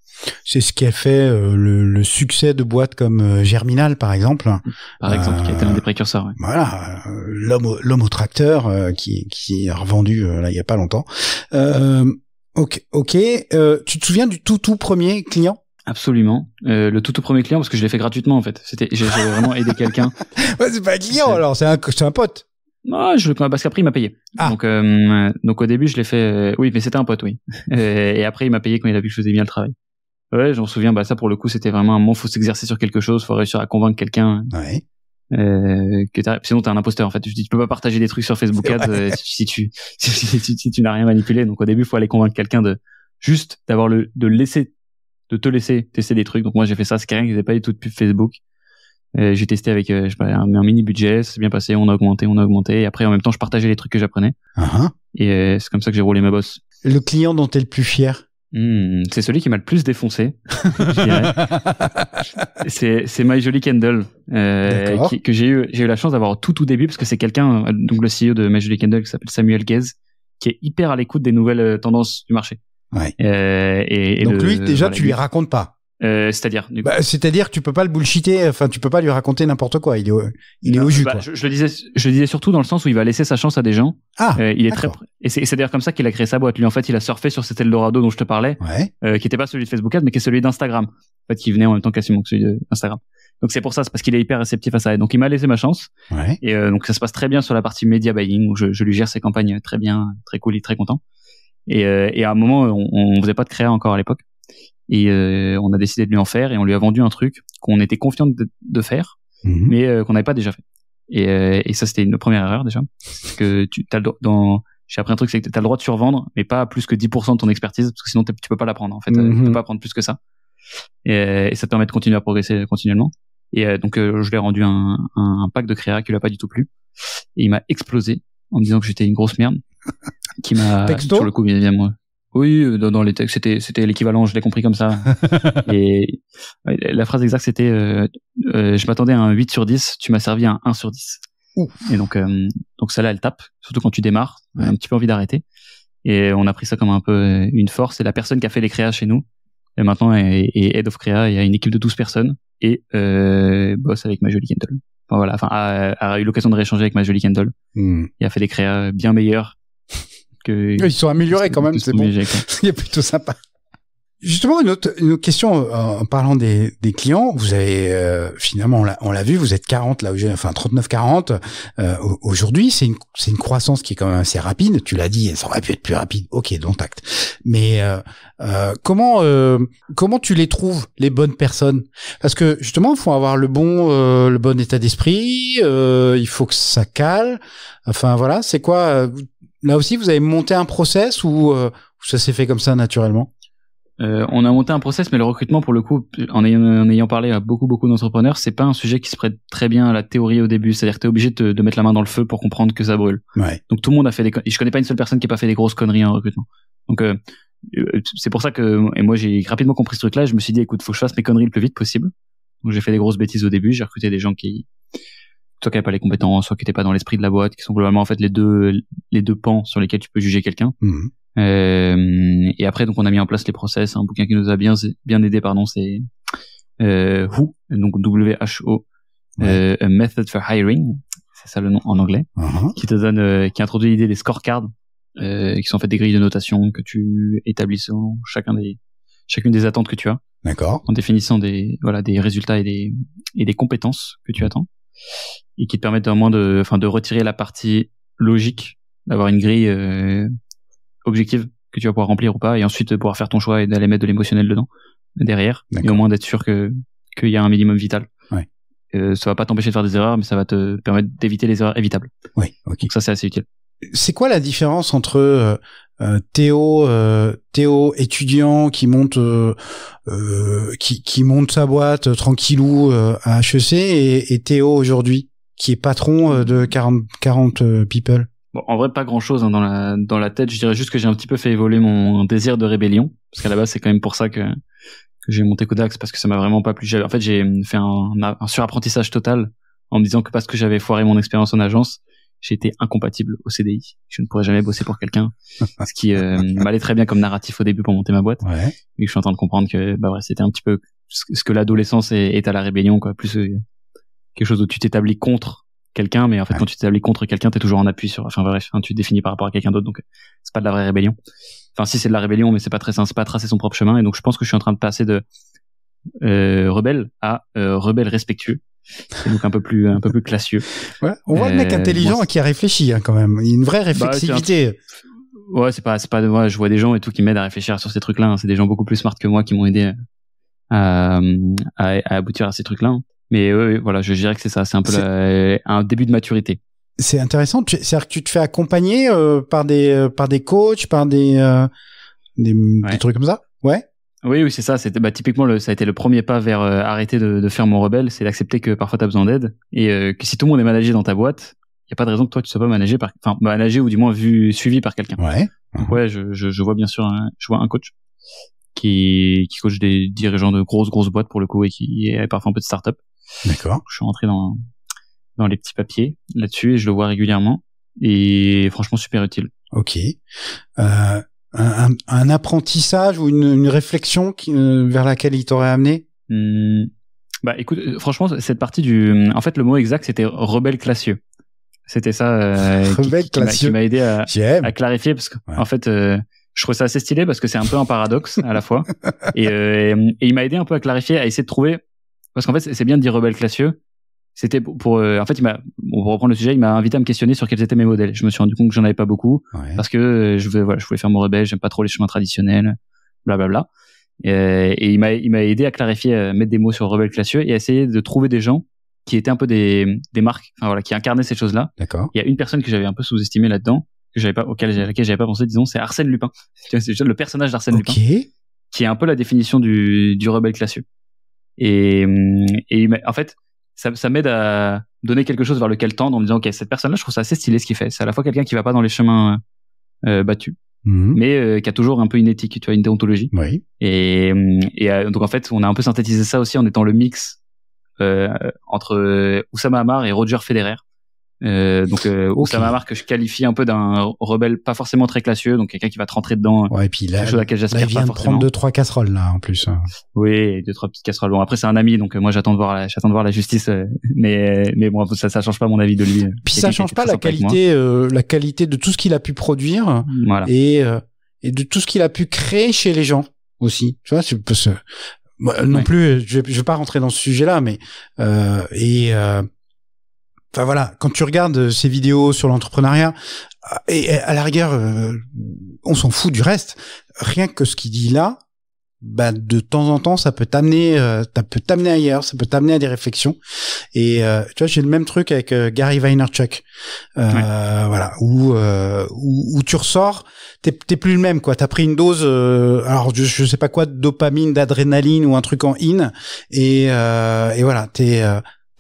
C'est ce qui a fait le succès de boîtes comme Germinal, par exemple. Par exemple, qui a été l'un des précurseurs. Ouais. Voilà, l'homme au tracteur qui est revendu là il y a pas longtemps. Ok. Tu te souviens du tout premier client? Absolument. Le tout premier client, parce que je l'ai fait gratuitement en fait. J'ai vraiment aidé quelqu'un. Ouais, c'est pas un client alors, c'est un pote. Non, parce qu'après il m'a payé. Ah. Donc au début je l'ai fait. Oui, mais c'était un pote, oui. Et après il m'a payé quand il a vu que je faisais bien le travail. Ouais, j'en me souviens. Ça pour le coup c'était vraiment un moment. Faut s'exercer sur quelque chose. Faut réussir à convaincre quelqu'un. Ouais. Sinon t'es un imposteur en fait. Je dis tu peux pas partager des trucs sur Facebook Ads si tu n'as rien manipulé. Donc au début faut aller convaincre quelqu'un de te laisser tester des trucs. Donc moi j'ai fait ça. C'est quelqu'un qui n'avait pas du tout de pub Facebook. J'ai testé avec un mini budget, ça s'est bien passé, on a augmenté, et après en même temps je partageais les trucs que j'apprenais. Et c'est comme ça que j'ai roulé ma bosse. Le client dont t'es le plus fier? C'est celui qui m'a le plus défoncé, je dirais. C'est My Jolie Candle, que j'ai eu la chance d'avoir au tout début, parce que c'est quelqu'un, donc le CEO de My Jolie Candle, qui s'appelle Samuel Guez, qui est hyper à l'écoute des nouvelles tendances du marché. Ouais. Donc lui déjà tu lui racontes pas. C'est-à-dire que tu peux pas le bullshiter, enfin tu peux pas lui raconter n'importe quoi, il est au jus, quoi. Je le disais surtout dans le sens où il va laisser sa chance à des gens. Il est et c'est d'ailleurs comme ça qu'il a créé sa boîte. Lui en fait il a surfé sur cet Eldorado dont je te parlais, qui était pas celui de Facebook Ads mais qui est celui d'Instagram, en fait, qui venait en même temps quasiment que celui d'Instagram. Donc c'est pour ça, c'est parce qu'il est hyper réceptif à ça. Et donc il m'a laissé ma chance. Et donc ça se passe très bien sur la partie media buying où je lui gère ses campagnes très bien, très cool, il est très content. Et à un moment on faisait pas de créa encore à l'époque. Et on a décidé de lui en faire, et on lui a vendu un truc qu'on était confiant de faire, mais qu'on n'avait pas déjà fait. Et ça c'était une première erreur déjà, parce que j'ai appris un truc, c'est que t'as le droit de survendre, mais pas plus que 10% de ton expertise, parce que sinon tu peux pas l'apprendre en fait. Tu peux pas apprendre plus que ça. Et ça te permet de continuer à progresser continuellement. Et donc je lui ai rendu un pack de créa qui lui a pas du tout plu. Et il m'a explosé en me disant que j'étais une grosse merde. Qui m'a texto sur le coup bien évidemment. Oui, dans les textes c'était l'équivalent, je l'ai compris comme ça. Et la phrase exacte c'était je m'attendais à un 8 sur 10, tu m'as servi un 1 sur 10. Et donc celle-là elle tape, surtout quand tu démarres, un petit peu envie d'arrêter. Et on a pris ça comme un peu une force. C'est la personne qui a fait les créas chez nous. Et maintenant est head of créa, il y a une équipe de 12 personnes et bosse avec Majoli Kendall. Enfin voilà, a eu l'occasion de rééchanger avec Majoli Kendall. Il a fait des créas bien meilleurs que ils sont améliorés quand même, c'est bon. Il est plutôt sympa. Justement, une autre question en parlant des clients. Vous avez finalement, on l'a vu, vous êtes 40 là, 39-40. Aujourd'hui, c'est une croissance qui est quand même assez rapide. Tu l'as dit, ça aurait pu être plus rapide. Ok, dont acte. Mais comment tu les trouves, les bonnes personnes? Parce que justement, il faut avoir le bon état d'esprit. Il faut que ça cale. Enfin voilà, c'est quoi? Là aussi, vous avez monté un process ou ça s'est fait comme ça naturellement? On a monté un process, mais le recrutement, pour le coup, en ayant parlé à beaucoup d'entrepreneurs, c'est pas un sujet qui se prête très bien à la théorie au début. C'est-à-dire que t'es obligé de mettre la main dans le feu pour comprendre que ça brûle. Ouais. Donc tout le monde a fait je connais pas une seule personne qui a pas fait des grosses conneries en recrutement. Donc c'est pour ça et moi j'ai rapidement compris ce truc-là. Je me suis dit, écoute, faut que je fasse mes conneries le plus vite possible. Donc j'ai fait des grosses bêtises au début. J'ai recruté des gens soit qui n'avaient pas les compétences, soit qui n'étaient pas dans l'esprit de la boîte, qui sont globalement en fait les deux pans sur lesquels tu peux juger quelqu'un. Et après, donc, on a mis en place les process. Un bouquin qui nous a bien aidé, c'est WHO, donc WHO, A Method for Hiring, c'est ça le nom en anglais, qui te donne, qui introduit l'idée des scorecards, qui sont en fait des grilles de notation que tu établis selon chacune des attentes que tu as. D'accord. En définissant des résultats et des compétences que tu attends, et qui te permettent au moins de retirer la partie logique, d'avoir une grille objective que tu vas pouvoir remplir ou pas, et ensuite pouvoir faire ton choix et d'aller mettre de l'émotionnel dedans derrière. D'accord. Et au moins d'être sûr qu'il y a un minimum vital. Ouais. Ça va pas t'empêcher de faire des erreurs, mais ça va te permettre d'éviter les erreurs évitables. Oui, ok. Donc ça, c'est assez utile. C'est quoi la différence entre Théo étudiant qui monte qui monte sa boîte tranquillou à HEC et Théo aujourd'hui qui est patron de 40 people? Bon, en vrai, pas grand chose dans la tête. Je dirais juste que j'ai un petit peu fait évoluer mon désir de rébellion, parce qu'à la base, c'est quand même pour ça que j'ai monté Codax, parce que ça m'a vraiment pas plu. En fait, j'ai fait un surapprentissage total en me disant que parce que j'avais foiré mon expérience en agence, j'étais incompatible au CDI. Je ne pourrais jamais bosser pour quelqu'un, ce qui m'allait très bien comme narratif au début pour monter ma boîte. Ouais. Et je suis en train de comprendre que c'était un petit peu ce que l'adolescence est à la rébellion, quoi. Plus quelque chose où tu t'établis contre quelqu'un, mais en fait, quand tu t'établis contre quelqu'un, t'es toujours en appui tu te définis par rapport à quelqu'un d'autre, donc c'est pas de la vraie rébellion. Enfin, si, c'est de la rébellion, mais c'est pas tracer son propre chemin, et donc je pense que je suis en train de passer de rebelle à rebelle respectueux, et donc un peu plus classieux. Ouais, on voit le mec intelligent qui a réfléchi, quand même. Il y a une vraie réflexivité. Ouais, c'est pas, ouais, je vois des gens et tout qui m'aident à réfléchir sur ces trucs-là, hein. C'est des gens beaucoup plus smart que moi qui m'ont aidé à aboutir à ces trucs-là. Mais voilà, je dirais que c'est ça, c'est un peu un début de maturité. C'est intéressant, c'est-à-dire que tu te fais accompagner par des coachs, par des trucs comme ça? Ouais. Oui, c'est ça, c'était typiquement ça a été le premier pas vers arrêter de faire mon rebelle, c'est d'accepter que parfois tu as besoin d'aide, et que si tout le monde est managé dans ta boîte, il y a pas de raison que toi tu sois pas managé ou du moins suivi par quelqu'un. Ouais. Donc ouais, je vois bien sûr je vois un coach qui coach des dirigeants de grosses boîtes pour le coup, et qui est parfois un peu de start-up. D'accord. Je suis rentré dans les petits papiers là-dessus, et je le vois régulièrement, et franchement super utile. Ok. Un apprentissage ou une réflexion vers laquelle il t'aurait amené? Écoute, franchement, cette partie en fait, le mot exact c'était rebelle classieux. C'était ça qui m'a aidé à clarifier, parce que en fait, je trouve ça assez stylé parce que c'est un peu un paradoxe à la fois, et il m'a aidé un peu à clarifier, à essayer de trouver, parce qu'en fait c'est bien de dire rebelle classieux. C'était pour en fait pour reprendre le sujet, il m'a invité à me questionner sur quels étaient mes modèles. Je me suis rendu compte que j'en avais pas beaucoup, parce que je voulais faire mon rebelle, j'aime pas trop les chemins traditionnels, blablabla. Et il m'a aidé à clarifier, à mettre des mots sur rebelle classieux, et à essayer de trouver des gens qui étaient un peu des marques, qui incarnaient ces choses-là. D'accord. Il y a une personne que j'avais un peu sous-estimée là-dedans, auquel j'avais pas pensé, disons, c'est Arsène Lupin. C'est le personnage d'Arsène Lupin, qui est un peu la définition du rebelle classieux. Et en fait, ça m'aide à donner quelque chose vers lequel tendre en me disant, ok, cette personne-là, je trouve ça assez stylé ce qu'il fait. C'est à la fois quelqu'un qui va pas dans les chemins battus, mais qui a toujours un peu une éthique, tu vois, une déontologie. Oui. Et donc en fait, on a un peu synthétisé ça aussi en étant le mix entre Oussama Ammar et Roger Federer. Oussama Ammar que je qualifie un peu d'un rebelle pas forcément très classieux, donc quelqu'un qui va te rentrer dedans. Ouais, et puis là, quelque chose à laquelle j'aspire il vient pas de forcément. prendre 2-3 casseroles là en plus. Oui, 2-3 petites casseroles. Bon, après c'est un ami, donc moi j'attends de voir la justice, mais bon, ça change pas mon avis de lui. Puis ça change pas la qualité de tout ce qu'il a pu produire, voilà. et de tout ce qu'il a pu créer chez les gens aussi. Tu vois, non plus, je vais pas rentrer dans ce sujet-là, mais enfin voilà, quand tu regardes ses vidéos sur l'entrepreneuriat, et à la rigueur, on s'en fout du reste. Rien que ce qu'il dit là, bah de temps en temps, ça peut t'amener ailleurs, ça peut t'amener à des réflexions. Et tu vois, j'ai le même truc avec Gary Vaynerchuk, voilà, où tu ressors, t'es plus le même, quoi. T'as pris une dose, alors je sais pas quoi, de dopamine, d'adrénaline ou un truc en in, et voilà, t'es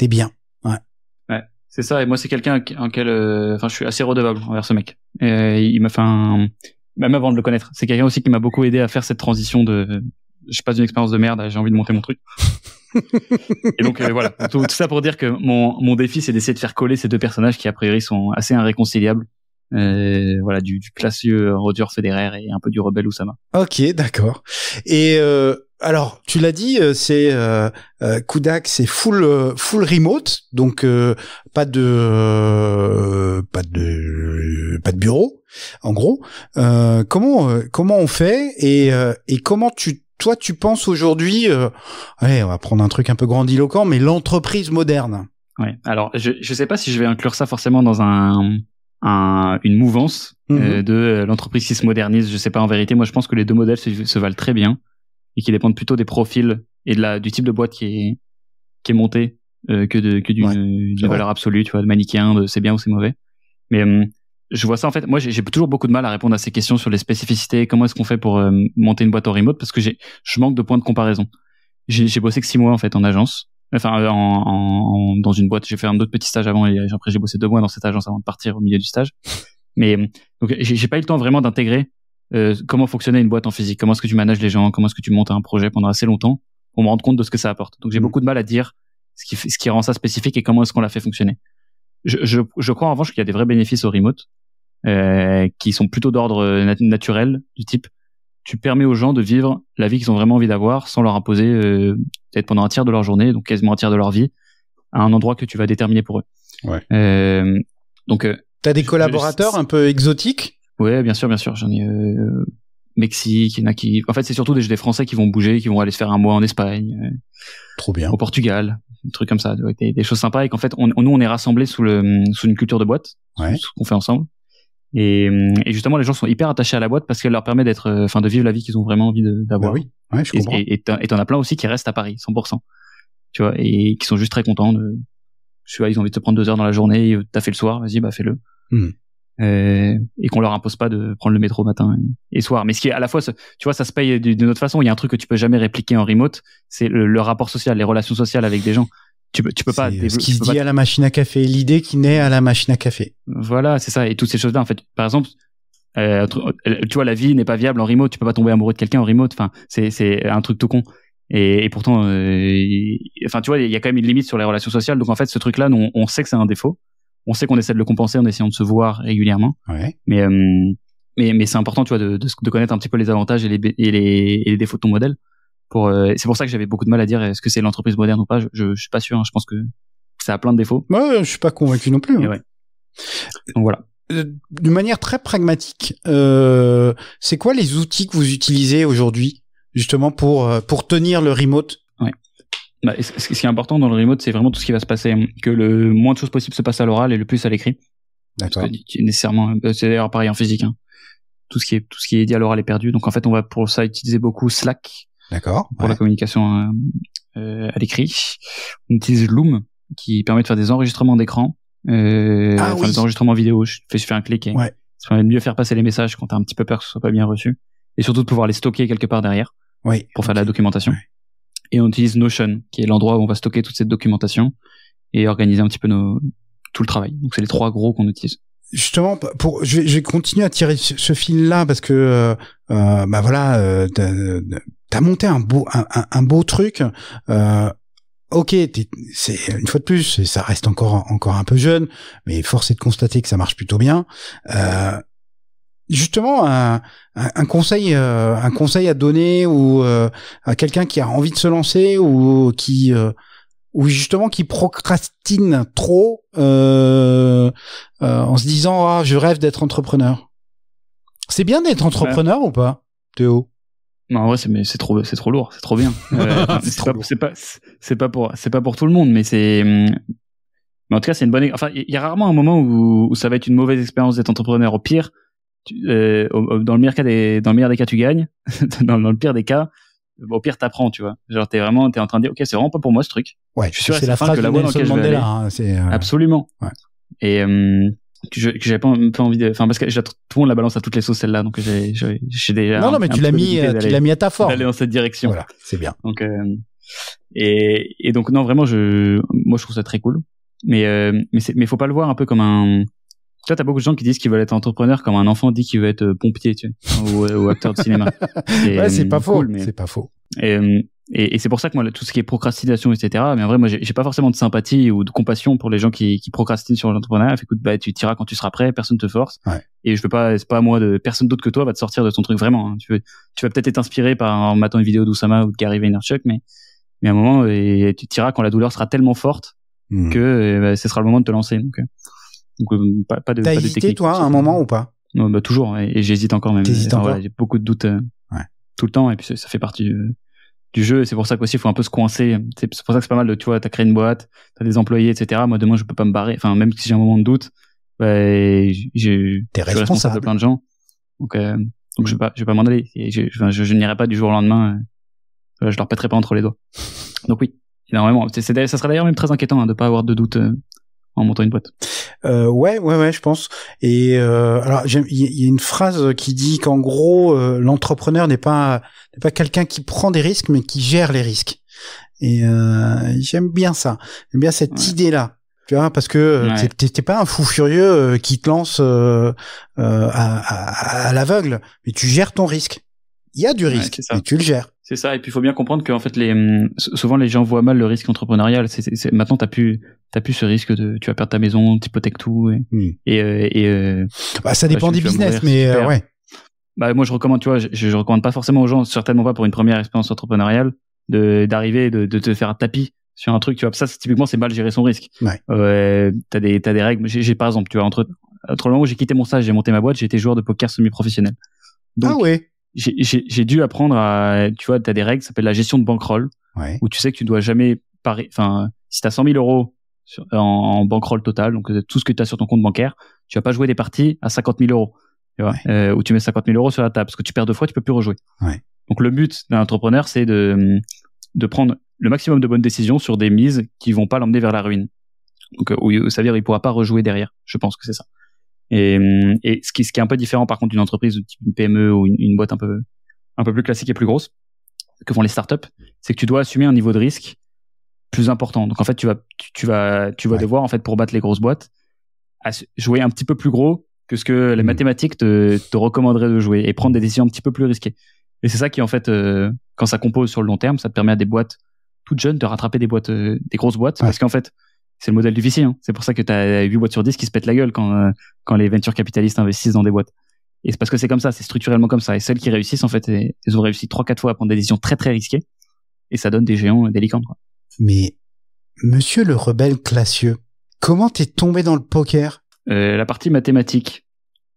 bien. C'est ça, et moi c'est quelqu'un je suis assez redevable envers ce mec. Il m'a fait même avant de le connaître, c'est quelqu'un aussi qui m'a beaucoup aidé à faire cette transition je passe d'une expérience de merde à j'ai envie de monter mon truc. Et donc voilà, tout ça pour dire que mon défi c'est d'essayer de faire coller ces deux personnages qui a priori sont assez irréconciliables. Voilà, du classieux Roger Federer et un peu du rebelle Oussama. Ok, d'accord. Et alors, tu l'as dit, c'est Kudak, c'est full remote, donc pas de bureau, en gros. Comment on fait et comment toi tu penses aujourd'hui, allez, on va prendre un truc un peu grandiloquent, mais l'entreprise moderne. Ouais. Alors, je sais pas si je vais inclure ça forcément dans une mouvance de l'entreprise qui se modernise. Je sais pas en vérité. Moi, je pense que les deux modèles se valent très bien et qui dépendent plutôt des profils et du type de boîte qui est monté que d'une valeur absolue, tu vois, de manichéen, de c'est bien ou c'est mauvais. Mais je vois ça en fait. Moi, j'ai toujours beaucoup de mal à répondre à ces questions sur les spécificités. Comment est-ce qu'on fait pour monter une boîte en remote, parce que je manque de points de comparaison. J'ai bossé que 6 mois en fait en agence. Enfin, dans une boîte, j'ai fait un autre petit stage avant et après j'ai bossé 2 mois dans cette agence avant de partir au milieu du stage. Mais donc j'ai pas eu le temps vraiment d'intégrer comment fonctionnait une boîte en physique, comment est-ce que tu manages les gens, comment est-ce que tu montes un projet pendant assez longtemps pour me rendre compte de ce que ça apporte. Donc j'ai beaucoup de mal à dire ce qui rend ça spécifique et comment est-ce qu'on l'a fait fonctionner. Je crois en revanche qu'il y a des vrais bénéfices au remote qui sont plutôt d'ordre naturel, du type tu permets aux gens de vivre la vie qu'ils ont vraiment envie d'avoir sans leur imposer peut-être pendant un tiers de leur journée, donc quasiment un tiers de leur vie, à un endroit que tu vas déterminer pour eux. Ouais. Donc t'as des collaborateurs un peu exotiques? Ouais, bien sûr. J'en ai Mexique, il y en a qui. En fait, c'est surtout des Français qui vont bouger, qui vont aller se faire un mois en Espagne. Trop bien. Au Portugal, des trucs comme ça, des choses sympas. Et qu'en fait, nous, on est rassemblés sous une culture de boîte, sous ce qu'on fait ensemble. Et justement, les gens sont hyper attachés à la boîte parce qu'elle leur permet de vivre la vie qu'ils ont vraiment envie d'avoir. Bah oui, ouais, je comprends. Et t'en as plein aussi qui restent à Paris, 100%. Tu vois, et qui sont juste très contents je sais pas, ils ont envie de te prendre 2 heures dans la journée, t'as fait le soir, vas-y, bah, fais-le. Et qu'on leur impose pas de prendre le métro matin et soir. Mais ce qui est à la fois, tu vois, ça se paye d'une autre façon. Il y a un truc que tu peux jamais répliquer en remote, c'est le rapport social, les relations sociales avec des gens. Tu peux pas. Ce qui se dit à la machine à café, l'idée qui naît à la machine à café. Voilà, c'est ça. Et toutes ces choses-là, en fait, par exemple, tu vois, la vie n'est pas viable en remote. Tu peux pas tomber amoureux de quelqu'un en remote. Enfin, c'est un truc tout con. Et pourtant, enfin, tu vois, il y a quand même une limite sur les relations sociales. Donc en fait, ce truc-là, on sait que c'est un défaut. On sait qu'on essaie de le compenser en essayant de se voir régulièrement. Ouais. Mais c'est important, tu vois, de connaître un petit peu les avantages et les défauts de ton modèle. C'est pour ça que j'avais beaucoup de mal à dire est-ce que c'est l'entreprise moderne ou pas. Je suis pas sûr. Hein. Je pense que ça a plein de défauts. Ouais, je suis pas convaincu non plus. Hein. Ouais. Donc voilà. D'une manière très pragmatique, c'est quoi les outils que vous utilisez aujourd'hui, justement pour tenir le remote? Ouais. Bah, ce qui est important dans le remote, c'est vraiment tout ce qui va se passer, que le moins de choses possible se passe à l'oral et le plus à l'écrit. D'accord. Nécessairement, c'est d'ailleurs pareil en physique. Hein. Tout ce qui est dit à l'oral est perdu. Donc en fait, on va pour ça utiliser beaucoup Slack. D'accord. Pour la communication à l'écrit. On utilise Loom qui permet de faire des enregistrements d'écran, des enregistrements vidéo. Je fais un clic et Ça permet de mieux faire passer les messages quand t'as un petit peu peur que ce soit pas bien reçu. Et surtout de pouvoir les stocker quelque part derrière. Oui. Pour faire de la documentation. Ouais. Et on utilise Notion, qui est l'endroit où on va stocker toute cette documentation et organiser un petit peu tout le travail. Donc c'est les 3 gros qu'on utilise. Justement, je vais continuer à tirer ce fil-là parce que bah voilà, t'as monté un beau truc. Ok, c'est une fois de plus, ça reste encore un peu jeune, mais force est de constater que ça marche plutôt bien. Justement, un conseil à donner ou à quelqu'un qui a envie de se lancer ou ou justement qui procrastine trop en se disant je rêve d'être entrepreneur. C'est bien d'être entrepreneur ou pas, Théo? Non, en vrai c'est trop lourd, c'est trop bien. C'est pas pour tout le monde, mais mais en tout cas c'est une bonne. Enfin, il y a rarement un moment où ça va être une mauvaise expérience d'être entrepreneur. Au pire, dans le meilleur des cas tu gagnes. dans le pire des cas, au pire t'apprends, tu vois. Genre t'es en train de dire ok, c'est vraiment pas pour moi ce truc. Ouais, je suis sûr c'est la phrase de Nelson Mandela, hein, c'est absolument. Ouais. Et que j'avais pas envie de, enfin parce que tout le monde la balance à toutes les sauces celle-là, donc j'ai déjà non mais tu l'as mis à ta forme d'aller dans cette direction. Voilà, c'est bien. Donc et donc non vraiment moi je trouve ça très cool, mais faut pas le voir un peu comme un. Toi, t'as beaucoup de gens qui disent qu'ils veulent être entrepreneurs comme un enfant dit qu'il veut être pompier, tu vois, ou acteur de cinéma. Ouais, c'est pas faux. Cool, mais... C'est pas faux. Et c'est pour ça que moi, tout ce qui est procrastination, etc. Mais en vrai, moi, j'ai pas forcément de sympathie ou de compassion pour les gens qui procrastinent sur l'entrepreneuriat. Écoute, bah, tu t'iras quand tu seras prêt, personne te force. Ouais. Et c'est pas à moi personne d'autre que toi va te sortir de ton truc vraiment. Hein. Tu vas peut-être être inspiré en matant une vidéo d'Oussama ou de Gary Vaynerchuk, mais à un moment, tu t'iras quand la douleur sera tellement forte que ce sera le moment de te lancer. Donc pas de T'as hésité technique, toi à un moment ou pas? Non, bah toujours, et j'hésite encore même. T'hésites encore? Voilà, j'ai beaucoup de doutes tout le temps, et puis ça fait partie du jeu. Et c'est pour ça qu'aussi il faut un peu se coincer. C'est pour ça que c'est pas mal tu vois, t'as créé une boîte, t'as des employés, etc. Moi demain je peux pas me barrer. Enfin même si j'ai un moment de doute, je suis responsable de plein de gens. Donc je vais pas m'en aller. Et je n'irai pas du jour au lendemain. Je leur pèterai pas entre les doigts. Donc oui, énormément. Ça serait d'ailleurs même très inquiétant de pas avoir de doute en montant une boîte. Ouais, je pense. Et alors, il y a une phrase qui dit qu'en gros, l'entrepreneur n'est pas quelqu'un qui prend des risques, mais qui gère les risques. Et j'aime bien ça. J'aime bien cette idée-là. Tu vois, parce que t'es pas un fou furieux qui te lance à l'aveugle, mais tu gères ton risque. Il y a du risque, mais tu le gères. C'est ça. Et puis il faut bien comprendre qu'en fait souvent les gens voient mal le risque entrepreneurial. Maintenant t'as plus ce risque de tu vas perdre ta maison, t'hypothèques tout bah, ça dépend des business, mais ouais. Bah moi je recommande, tu vois, je recommande pas forcément aux gens, certainement pas pour une première expérience entrepreneuriale, d'arriver de te faire un tapis sur un truc, tu vois. Ça typiquement c'est mal gérer son risque. Ouais. T'as des règles. J'ai par exemple, tu vois, entre le moment où j'ai quitté mon stage, j'ai monté ma boîte, j'ai été joueur de poker semi-professionnel. Donc, j'ai dû apprendre tu vois, t'as des règles, ça s'appelle la gestion de bankroll, où tu sais que tu dois jamais si t'as 100 000 euros en bankroll total, donc tout ce que t'as sur ton compte bancaire, tu vas pas jouer des parties à 50 000 euros, tu vois, où tu mets 50 000 euros sur la table, parce que tu perds 2 fois, tu peux plus rejouer. Donc le but d'un entrepreneur, c'est de prendre le maximum de bonnes décisions sur des mises qui vont pas l'emmener vers la ruine. Donc, ça veut dire il pourra pas rejouer derrière. Je pense que c'est ça. Et ce qui est un peu différent par contre d'une entreprise type une PME ou une boîte un peu plus classique et plus grosse que font les startups, c'est que tu dois assumer un niveau de risque plus important. Donc en fait tu vas devoir en fait pour battre les grosses boîtes jouer un petit peu plus gros que ce que les mathématiques te recommanderaient de jouer et prendre des décisions un petit peu plus risquées. Et c'est ça qui en fait quand ça compose sur le long terme, ça te permet à des boîtes toutes jeunes de rattraper des grosses boîtes parce qu'en fait c'est le modèle du VC, hein. C'est pour ça que t'as 8 boîtes sur 10 qui se pètent la gueule quand les venture capitalistes investissent dans des boîtes. Et c'est parce que c'est comme ça, c'est structurellement comme ça. Et celles qui réussissent, en fait, elles ont réussi 3-4 fois à prendre des décisions très très risquées. Et ça donne des géants, des licornes, quoi. Mais, monsieur le rebelle classieux, comment t'es tombé dans le poker? La partie mathématique,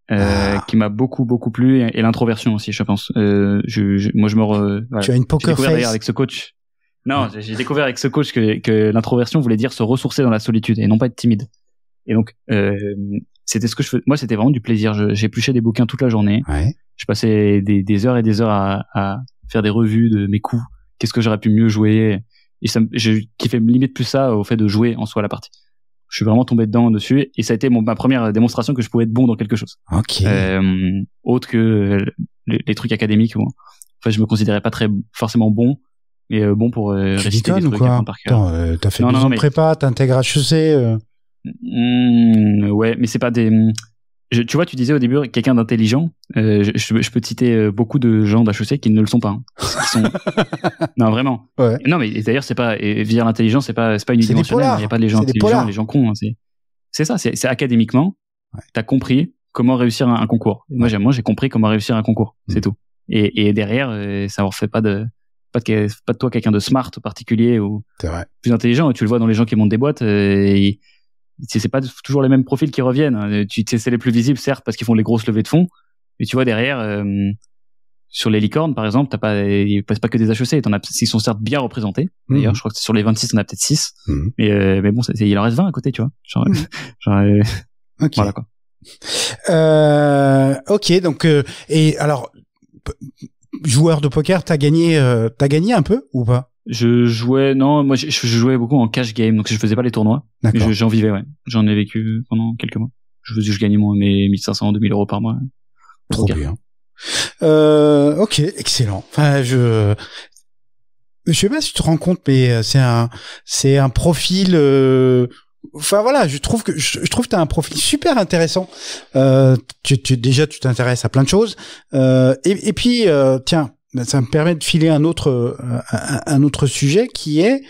qui m'a beaucoup beaucoup plu, et l'introversion aussi, je pense. Moi, voilà. Tu as une poker face avec ce coach. Non, j'ai découvert avec ce coach que l'introversion voulait dire se ressourcer dans la solitude et non pas être timide. Et donc, c'était ce que je faisais. Moi, c'était vraiment du plaisir. J'épluchais des bouquins toute la journée. Je passais des heures et des heures à faire des revues de mes coups. Qu'est-ce que j'aurais pu mieux jouer? Et j'ai kiffé limite plus ça au fait de jouer en soi la partie. Je suis vraiment tombé dedans dessus et ça a été ma première démonstration que je pouvais être bon dans quelque chose. Ok. Autre que les trucs académiques. Bon. Enfin, je me considérais pas très forcément bon, mais bon pour réciter des trucs par cœur. Attends, t'as fait 2 ans de prépa, t'intègres HEC. Ouais, mais c'est pas des. Tu vois, tu disais au début quelqu'un d'intelligent. Je peux te citer beaucoup de gens d'HEC qui ne le sont pas. Hein. Qui sont... non, vraiment. Ouais. Non, mais d'ailleurs, c'est pas via l'intelligence, c'est pas unidimensionnel. Il n'y a pas les gens intelligents, les gens cons. Hein. C'est ça. C'est académiquement. Ouais. T'as compris comment réussir un concours. Moi, j'ai compris comment réussir un concours. C'est tout. Et derrière, ça ne refait pas de toi quelqu'un de smart particulier ou plus intelligent. Tu le vois dans les gens qui montent des boîtes. C'est pas toujours les mêmes profils qui reviennent. C'est les plus visibles, certes, parce qu'ils font les grosses levées de fonds. Mais tu vois, derrière, sur les licornes, par exemple, ils passent pas que des HEC. Ils sont certes bien représentés. D'ailleurs, je crois que sur les 26, on a peut-être 6. Mais bon, il en reste 20 à côté, tu vois. Okay. Voilà, quoi. Ok, donc, et alors, joueur de poker, t'as gagné un peu ou pas? Je jouais jouais beaucoup en cash game, donc je faisais pas les tournois. Mais j'en vivais, ouais. J'en ai vécu pendant quelques mois. Je gagnais mes 1500, 2000 euros par mois. Trop bien. Ok, excellent. Enfin, je sais pas si tu te rends compte, mais c'est un profil, enfin voilà, je trouve que t'as un profil super intéressant. Tu t'intéresses à plein de choses. Et puis, tiens, ça me permet de filer un autre sujet qui est,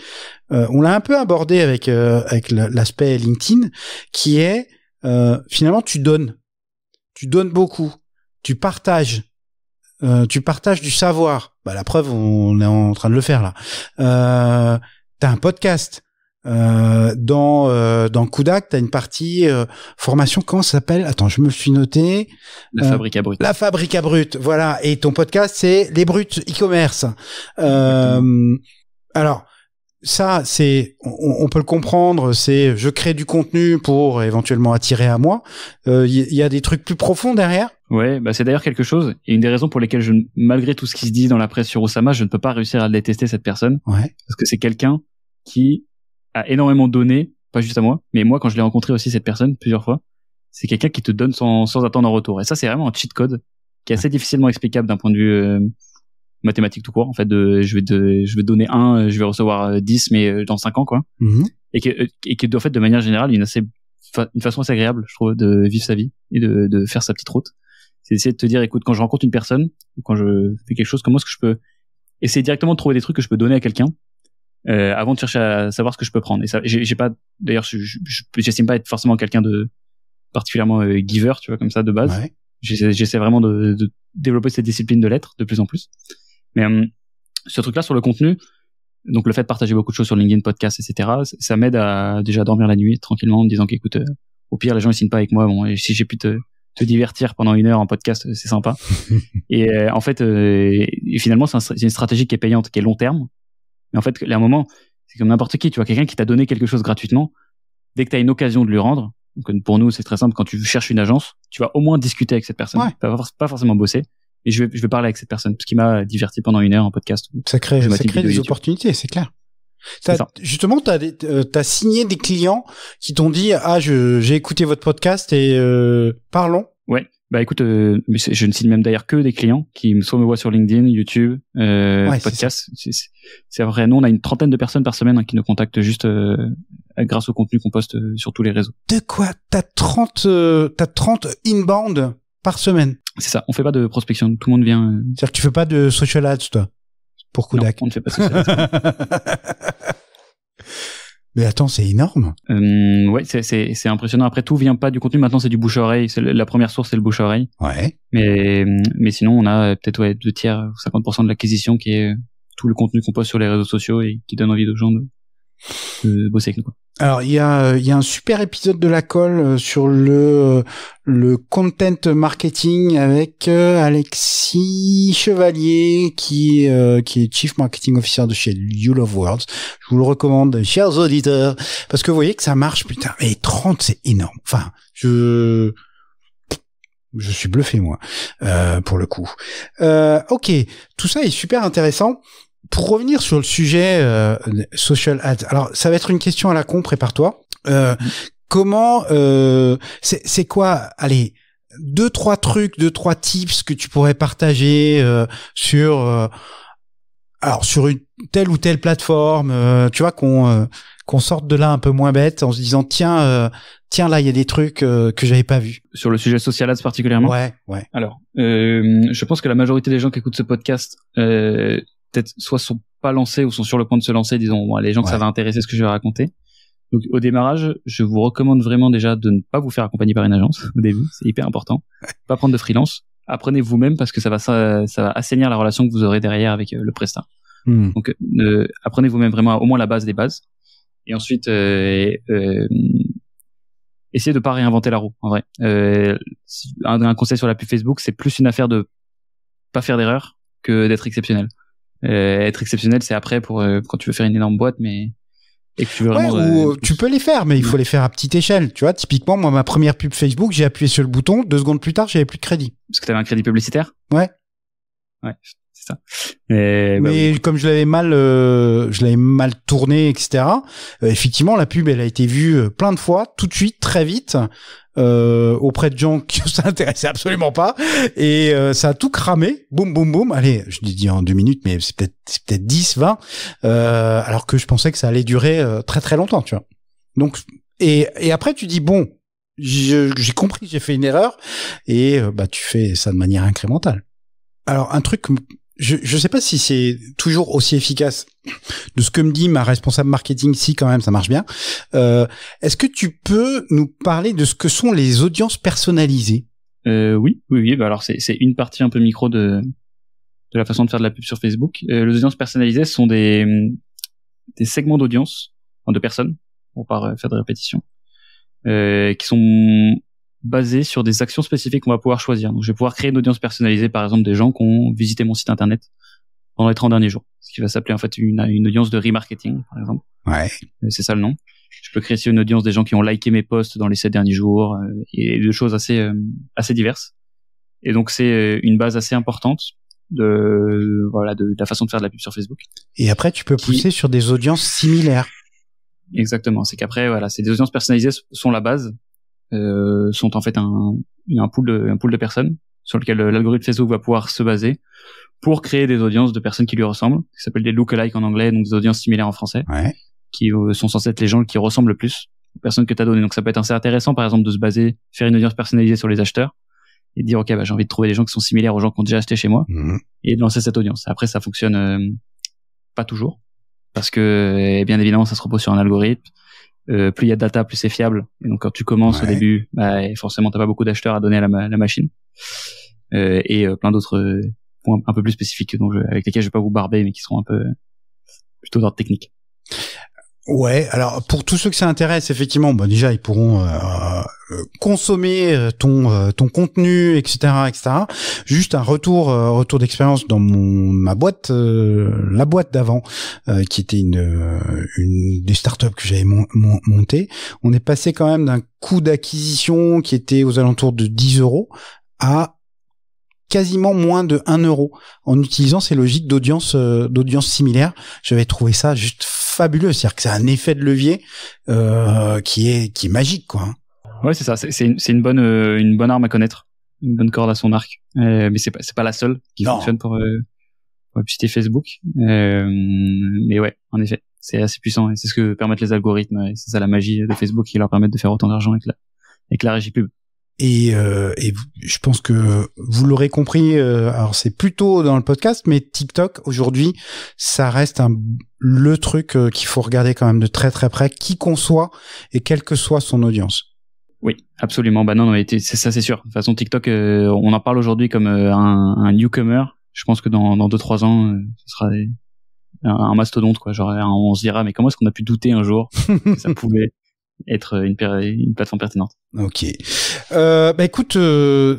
on l'a un peu abordé avec l'aspect LinkedIn, qui est finalement tu donnes beaucoup, tu partages du savoir. Bah la preuve, on est en train de le faire là. T'as un podcast. Dans Kudak, t'as une partie formation, comment ça s'appelle? Attends, je me suis noté. La fabrique à brut. La fabrique à brut, voilà. Et ton podcast, c'est les bruts e-commerce. Alors, ça, on peut le comprendre, c'est je crée du contenu pour éventuellement attirer à moi. Y a des trucs plus profonds derrière? Ouais, bah c'est d'ailleurs quelque chose. Et une des raisons pour lesquelles malgré tout ce qui se dit dans la presse sur Oussama, je ne peux pas réussir à détester cette personne. Ouais. Parce que c'est quelqu'un qui a énormément donné, pas juste à moi, mais moi quand je l'ai rencontré aussi cette personne plusieurs fois, c'est quelqu'un qui te donne sans attendre en retour. Et ça c'est vraiment un cheat code qui est assez difficilement explicable d'un point de vue mathématique tout court. En fait, je vais donner 1, je vais recevoir 10, mais dans 5 ans quoi. Et que en fait de manière générale une façon assez agréable, je trouve, de vivre sa vie et de faire sa petite route. C'est d'essayer de te dire, écoute, quand je rencontre une personne, ou quand je fais quelque chose, comment est-ce que je peux essayer directement de trouver des trucs que je peux donner à quelqu'un avant de chercher à savoir ce que je peux prendre. Et ça, j'ai pas, d'ailleurs, j'estime pas être forcément quelqu'un de particulièrement giver, tu vois, comme ça de base. Ouais. J'essaie vraiment de développer cette discipline de l'être de plus en plus. Mais ce truc-là sur le contenu, donc le fait de partager beaucoup de choses sur LinkedIn, podcast, etc., ça m'aide à déjà dormir la nuit tranquillement en me disant qu'écoute, au pire les gens ils signent pas avec moi, bon, et si j'ai pu te divertir pendant 1 heure en podcast, c'est sympa. Et en fait, finalement c'est une stratégie qui est payante, qui est long terme. Mais en fait, à un moment, c'est comme n'importe qui, tu vois, quelqu'un qui t'a donné quelque chose gratuitement, dès que tu as une occasion de lui rendre, donc pour nous c'est très simple, quand tu cherches une agence, tu vas au moins discuter avec cette personne, pas forcément bosser. Et je vais parler avec cette personne, ce qui m'a diverti pendant 1 heure en podcast. Ça crée des opportunités, c'est clair. Justement, t'as signé des clients qui t'ont dit, j'ai écouté votre podcast et parlons. Ouais. Bah écoute, je ne signe même d'ailleurs que des clients qui soit me voient sur LinkedIn, YouTube, podcast. C'est vrai. Nous, on a une 30aine de personnes par semaine qui nous contactent juste grâce au contenu qu'on poste sur tous les réseaux. De quoi? T'as 30 inbound par semaine? C'est ça. On fait pas de prospection. Tout le monde vient. C'est-à-dire que tu fais pas de social ads, toi, pour Kudak? Non, on ne fait pas de social ads. Mais attends, c'est énorme. Ouais, c'est impressionnant. Après, tout vient pas du contenu. Maintenant, c'est du bouche à oreille. La première source, c'est le bouche à oreille. Ouais. Mais sinon, on a peut-être 2 tiers ou 50% de l'acquisition qui est tout le contenu qu'on poste sur les réseaux sociaux et qui donne envie aux gens de bosser avec nous, quoi. Alors il y a un super épisode de La Colle sur le content marketing avec Alexis Chevalier qui est Chief Marketing Officer de chez You Love Words. Je vous le recommande, chers auditeurs, parce que vous voyez que ça marche, putain. Et 30, c'est énorme. Enfin, je suis bluffé, moi, pour le coup. Ok, tout ça est super intéressant. Pour revenir sur le sujet social ads, alors ça va être une question à la con, prépare-toi. Comment c'est quoi? Allez, 2-3 trucs, 2-3 tips que tu pourrais partager sur une telle ou telle plateforme, tu vois, qu'on sorte de là un peu moins bête en se disant tiens là il y a des trucs que j'avais pas vus. Sur le sujet social ads particulièrement. Ouais. Alors, je pense que la majorité des gens qui écoutent ce podcast peut-être soit sont pas lancés ou sont sur le point de se lancer, disons les gens que ça va intéresser ce que je vais raconter. Donc au démarrage, je vous recommande vraiment déjà de ne pas vous faire accompagner par une agence au début, c'est hyper important. Pas prendre de freelance. Apprenez vous-même parce que ça va assainir la relation que vous aurez derrière avec le prestat. Donc apprenez vous-même vraiment au moins la base des bases. Et ensuite, essayez de pas réinventer la roue, en vrai. Un conseil sur la pub Facebook, c'est plus une affaire de pas faire d'erreur que d'être exceptionnel. Être exceptionnel, c'est après pour quand tu veux faire une énorme boîte, mais et que tu veux vraiment. Tu peux les faire, mais il faut les faire à petite échelle. Tu vois, typiquement, moi, ma première pub Facebook, j'ai appuyé sur le bouton, 2 secondes plus tard, j'avais plus de crédit. Parce que t'avais un crédit publicitaire. Ouais. C'est ça. Mais comme je l'avais mal tourné, etc. Effectivement, la pub, elle a été vue plein de fois, tout de suite, très vite, auprès de gens qui ça intéressait absolument pas, et ça a tout cramé. Boum, boum, boum. Allez, je dis en 2 minutes, mais c'est peut-être 10, 20, alors que je pensais que ça allait durer très très longtemps, tu vois. Donc, et après tu dis bon, j'ai compris, j'ai fait une erreur, et tu fais ça de manière incrémentale. Alors un truc, je sais pas si c'est toujours aussi efficace de ce que me dit ma responsable marketing, si quand même ça marche bien. Est-ce que tu peux nous parler de ce que sont les audiences personnalisées? Oui. Bah alors c'est une partie un peu micro de la façon de faire de la pub sur Facebook. Les audiences personnalisées sont des segments d'audience, de personnes, pour pas faire de répétition, qui sont basés sur des actions spécifiques qu'on va pouvoir choisir. Donc, je vais pouvoir créer une audience personnalisée, par exemple, des gens qui ont visité mon site internet pendant les 30 derniers jours. Ce qui va s'appeler, en fait, une audience de remarketing, par exemple. Ouais. C'est ça le nom. Je peux créer aussi une audience des gens qui ont liké mes posts dans les 7 derniers jours, et de choses assez diverses. Et donc, c'est une base assez importante de la façon de faire de la pub sur Facebook. Et après, tu peux pousser sur des audiences similaires. Exactement. C'est qu'après, c'est des audiences personnalisées sont la base. Sont en fait un pool de personnes sur lequel l'algorithme Facebook va pouvoir se baser pour créer des audiences de personnes qui lui ressemblent, qui s'appellent des lookalike en anglais, donc des audiences similaires en français, qui sont censées être les gens qui ressemblent le plus aux personnes que tu as données. Donc ça peut être assez intéressant, par exemple, de se baser, faire une audience personnalisée sur les acheteurs et dire ok, j'ai envie de trouver des gens qui sont similaires aux gens qui ont déjà acheté chez moi et de lancer cette audience. Après, ça fonctionne pas toujours parce que bien évidemment, ça se repose sur un algorithme. Plus il y a de data, plus c'est fiable. Et donc quand tu commences au début, forcément t'as pas beaucoup d'acheteurs à donner à la machine. Et plein d'autres points un peu plus spécifiques avec lesquels je vais pas vous barber, mais qui seront un peu plutôt d'ordre technique. Ouais, alors pour tous ceux que ça intéresse, effectivement, déjà ils pourront consommer ton contenu, etc. Juste un retour d'expérience dans ma boîte, la boîte d'avant, qui était une des startups que j'avais montées. On est passé quand même d'un coût d'acquisition qui était aux alentours de 10 € à quasiment moins de 1 € en utilisant ces logiques d'audience similaires. J'avais trouvé ça juste fabuleux, c'est-à-dire que c'est un effet de levier qui est magique, quoi. Ouais, c'est ça, c'est une bonne arme à connaître, une bonne corde à son arc. Mais c'est pas la seule qui fonctionne pour la publicité Facebook. Mais ouais, en effet, c'est assez puissant et c'est ce que permettent les algorithmes, et c'est ça la magie de Facebook qui leur permet de faire autant d'argent avec la régie pub. Et je pense que vous l'aurez compris, alors c'est plutôt dans le podcast, mais TikTok aujourd'hui, ça reste le truc qu'il faut regarder quand même de très très près, qui qu'on soit et quelle que soit son audience. Oui, absolument. Non, c'est ça, c'est sûr. De toute façon, TikTok, on en parle aujourd'hui comme un newcomer. Je pense que dans 2-3 ans, ce sera un mastodonte, quoi. Genre, on se dira, mais comment est-ce qu'on a pu douter un jour que ça pouvait être une plateforme pertinente. Ok. Écoute,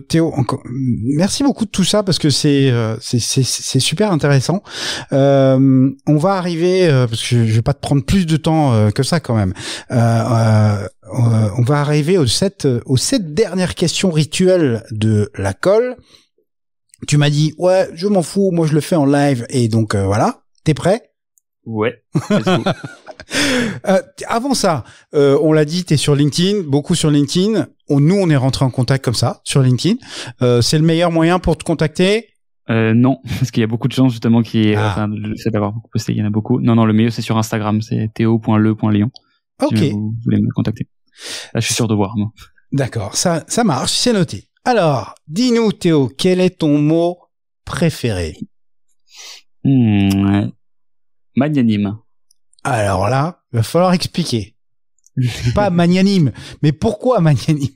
Théo, encore, merci beaucoup de tout ça parce que c'est super intéressant. On va arriver parce que je vais pas te prendre plus de temps que ça quand même. On va arriver aux 7 dernières questions rituelles de la colle. Tu m'as dit ouais, je m'en fous, moi je le fais en live et donc voilà. T'es prêt? Ouais. Avant ça, on l'a dit, t'es sur LinkedIn, beaucoup sur LinkedIn. Nous, on est rentré en contact comme ça sur LinkedIn. C'est le meilleur moyen pour te contacter? Non, parce qu'il y a beaucoup de gens justement qui, le fait d'avoir beaucoup posté, il y en a beaucoup. Non, le mieux c'est sur Instagram, c'est theo.le.lion. Ok. Si vous voulez me contacter. Là, je suis sûr de voir, moi. D'accord, ça marche, c'est noté. Alors, dis-nous, Théo, quel est ton mot préféré? Magnanime. Alors là, il va falloir expliquer. Pas magnanime, mais pourquoi magnanime?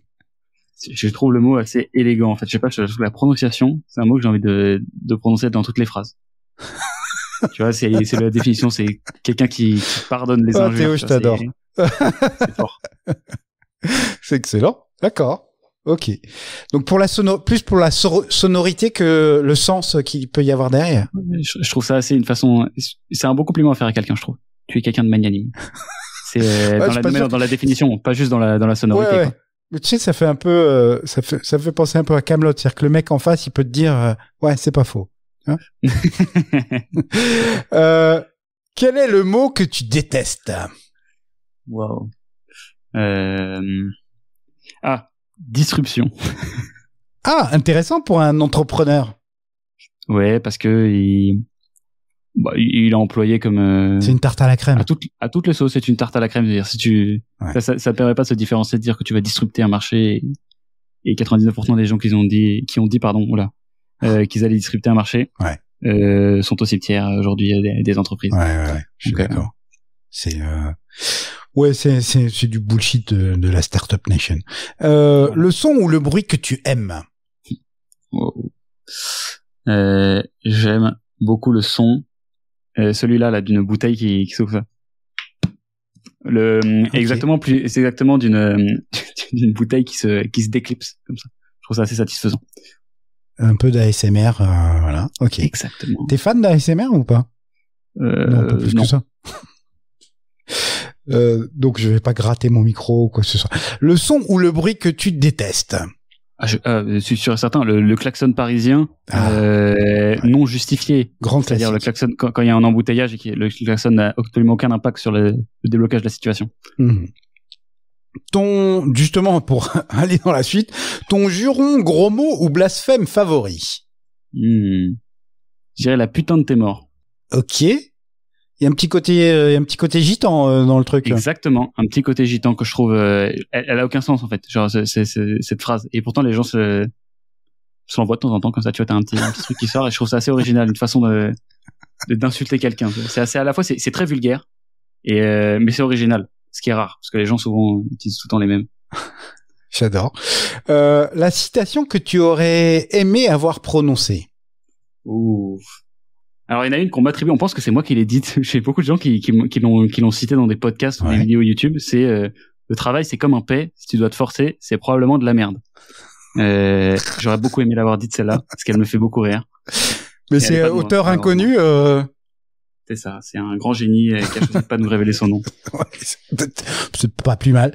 Je trouve le mot assez élégant, en fait. Je sais pas, je trouve la prononciation, c'est un mot que j'ai envie de prononcer dans toutes les phrases. Tu vois, c'est la définition, c'est quelqu'un qui pardonne les injures. Théo, je t'adore. C'est fort. C'est excellent. D'accord. Ok. Donc plus pour la sonorité que le sens qu'il peut y avoir derrière. Je trouve ça assez une façon. C'est un bon compliment à faire à quelqu'un, je trouve. Tu es quelqu'un de magnanime. C'est dans la définition, pas juste dans la sonorité. Ouais. Quoi. Mais tu sais, ça fait un peu, ça fait penser un peu à Kaamelott, c'est-à-dire que le mec en face, il peut te dire, ouais, c'est pas faux. Hein. Quel est le mot que tu détestes? Wow. Disruption. Intéressant pour un entrepreneur. Ouais, parce que il a employé comme. C'est une tarte à la crème. À toutes les sauces, c'est une tarte à la crème. C'est-à-dire, si tu, ça permet pas de se différencier, de dire que tu vas disrupter un marché et 99% des gens qui ont dit, qu'ils allaient disrupter un marché, sont au cimetière aujourd'hui des entreprises. Ouais. Je suis d'accord. C'est du bullshit de la Startup Nation. Le son ou le bruit que tu aimes? J'aime beaucoup le son. Celui-là, d'une bouteille qui s'ouvre. C'est exactement d'une bouteille qui se déclipse comme ça. Je trouve ça assez satisfaisant. Un peu d'ASMR, voilà. Ok. Exactement. T'es fan d'ASMR ou pas? Non, pas plus que ça. Donc je vais pas gratter mon micro ou quoi que ce soit. Le son ou le bruit que tu détestes? Je suis sûr et certain, le klaxon parisien non justifié. C'est-à-dire le klaxon quand il y a un embouteillage et que le klaxon n'a absolument aucun impact sur le déblocage de la situation. Justement, pour aller dans la suite, ton juron, gros mot ou blasphème favori? Je dirais la putain de tes morts. Ok. Il y a un petit côté gitan dans le truc. Exactement, un petit côté gitan que je trouve, elle a aucun sens en fait. Genre c'est cette phrase. Et pourtant les gens se l'envoient de temps en temps comme ça. Tu vois, t'as un petit truc qui sort et je trouve ça assez original, une façon d'insulter quelqu'un. C'est assez à la fois c'est très vulgaire mais c'est original, ce qui est rare parce que les gens souvent utilisent tout le temps les mêmes. J'adore. La citation que tu aurais aimé avoir prononcée. Alors, il y en a une qu'on m'attribue, on pense que c'est moi qui l'ai dite. J'ai beaucoup de gens qui l'ont cité dans des podcasts ou des vidéos YouTube. C'est, le travail, c'est comme un paix. Si tu dois te forcer, c'est probablement de la merde. J'aurais beaucoup aimé l'avoir dite celle-là, parce qu'elle me fait beaucoup rire. Mais c'est auteur inconnu, C'est ça, c'est un grand génie qui a choisi de pas nous révéler son nom. C'est pas plus mal.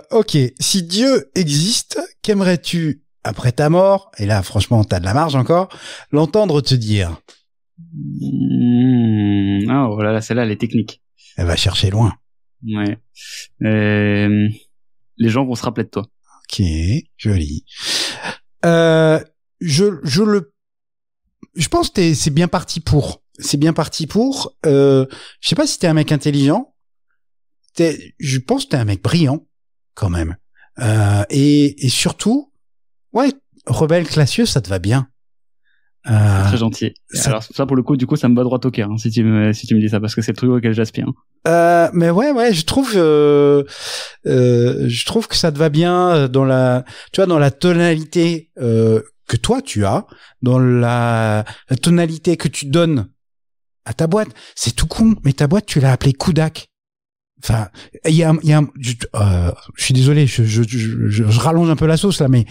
Ok, si Dieu existe, qu'aimerais-tu, après ta mort, et là, franchement, t'as de la marge encore, l'entendre te dire? Oh là là, celle-là, elle est technique. Elle va chercher loin. Ouais. Les gens vont se rappeler de toi. Ok, joli. Je pense que c'est bien parti pour. C'est bien parti pour. Je sais pas si t'es un mec intelligent. Je pense que t'es un mec brillant, quand même. Et surtout, rebelle classieux, ça te va bien. C'est très gentil. Alors ça pour le coup, du coup, ça me va droit au cœur si tu me dis ça, parce que c'est le truc auquel j'aspire. Mais ouais, je trouve que ça te va bien dans la tonalité que toi tu as, dans la tonalité que tu donnes à ta boîte. C'est tout con, mais ta boîte tu l'as appelée Kudak. Enfin, je suis désolé, je rallonge un peu la sauce là, mais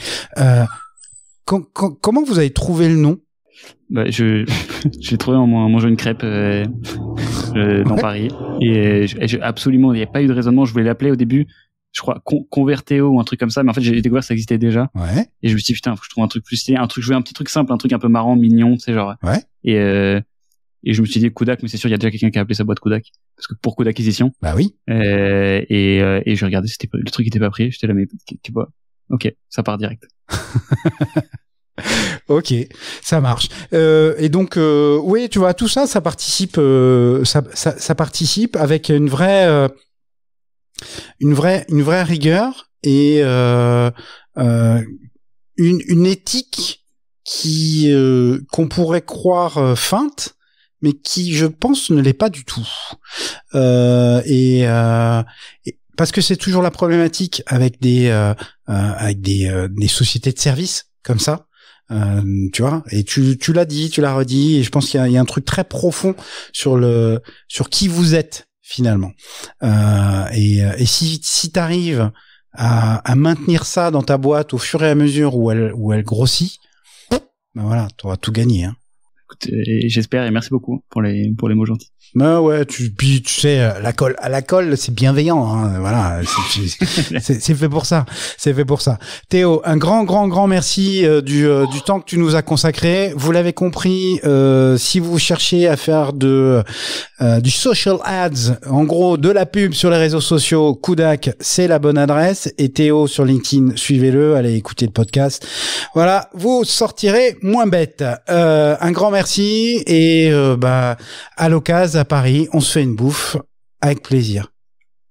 comment vous avez trouvé le nom? J'ai trouvé en mangeant une crêpe dans Paris et absolument il n'y a pas eu de raisonnement. Je voulais l'appeler au début, je crois Convertéo ou un truc comme ça, mais en fait j'ai découvert que ça existait déjà. Et je me suis dit putain, faut que je trouve un truc plus stylé, je voulais un petit truc simple, un truc un peu marrant, mignon, tu sais, genre. Et Et je me suis dit Kudak, mais c'est sûr, il y a déjà quelqu'un qui a appelé sa boîte Kudak. Parce que pour Kudak Acquisition. Bah oui. Et je regardais, le truc était pas pris. J'étais là, mais tu vois, ok, ça part direct. Ok, ça marche. Et donc, oui, tu vois, tout ça, ça participe, ça participe avec une vraie rigueur et une éthique qui qu'on pourrait croire feinte, mais qui, je pense, ne l'est pas du tout. Et parce que c'est toujours la problématique avec des sociétés de services comme ça. Tu vois, et tu l'as dit, tu l'as redit, et je pense qu'il y a un truc très profond sur qui vous êtes finalement. Et si t'arrives à maintenir ça dans ta boîte au fur et à mesure où elle grossit, ben voilà, t'auras tout gagné, hein. Écoute, j'espère, et merci beaucoup pour les mots gentils. Ben ouais, puis tu sais, à la colle, c'est bienveillant, hein, voilà, c'est fait pour ça, c'est fait pour ça. Théo, un grand merci du temps que tu nous as consacré. Vous l'avez compris, si vous cherchez à faire du social ads, en gros de la pub sur les réseaux sociaux, Kudak, c'est la bonne adresse. Et Théo sur LinkedIn, suivez-le, allez écouter le podcast. Voilà, vous sortirez moins bête. Un grand merci et à l'occasion à Paris, on se fait une bouffe avec plaisir.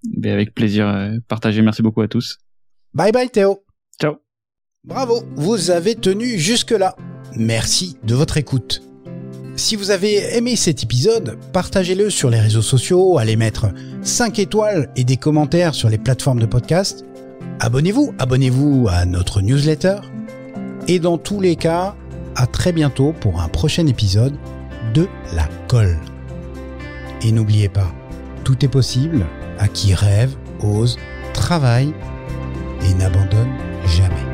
Ben avec plaisir partagé. Merci beaucoup à tous. Bye bye Théo. Ciao. Bravo, vous avez tenu jusque-là. Merci de votre écoute. Si vous avez aimé cet épisode, partagez-le sur les réseaux sociaux, allez mettre 5 étoiles et des commentaires sur les plateformes de podcast. Abonnez-vous à notre newsletter. Et dans tous les cas, à très bientôt pour un prochain épisode de La Colle. Et n'oubliez pas, tout est possible à qui rêve, ose, travaille et n'abandonne jamais.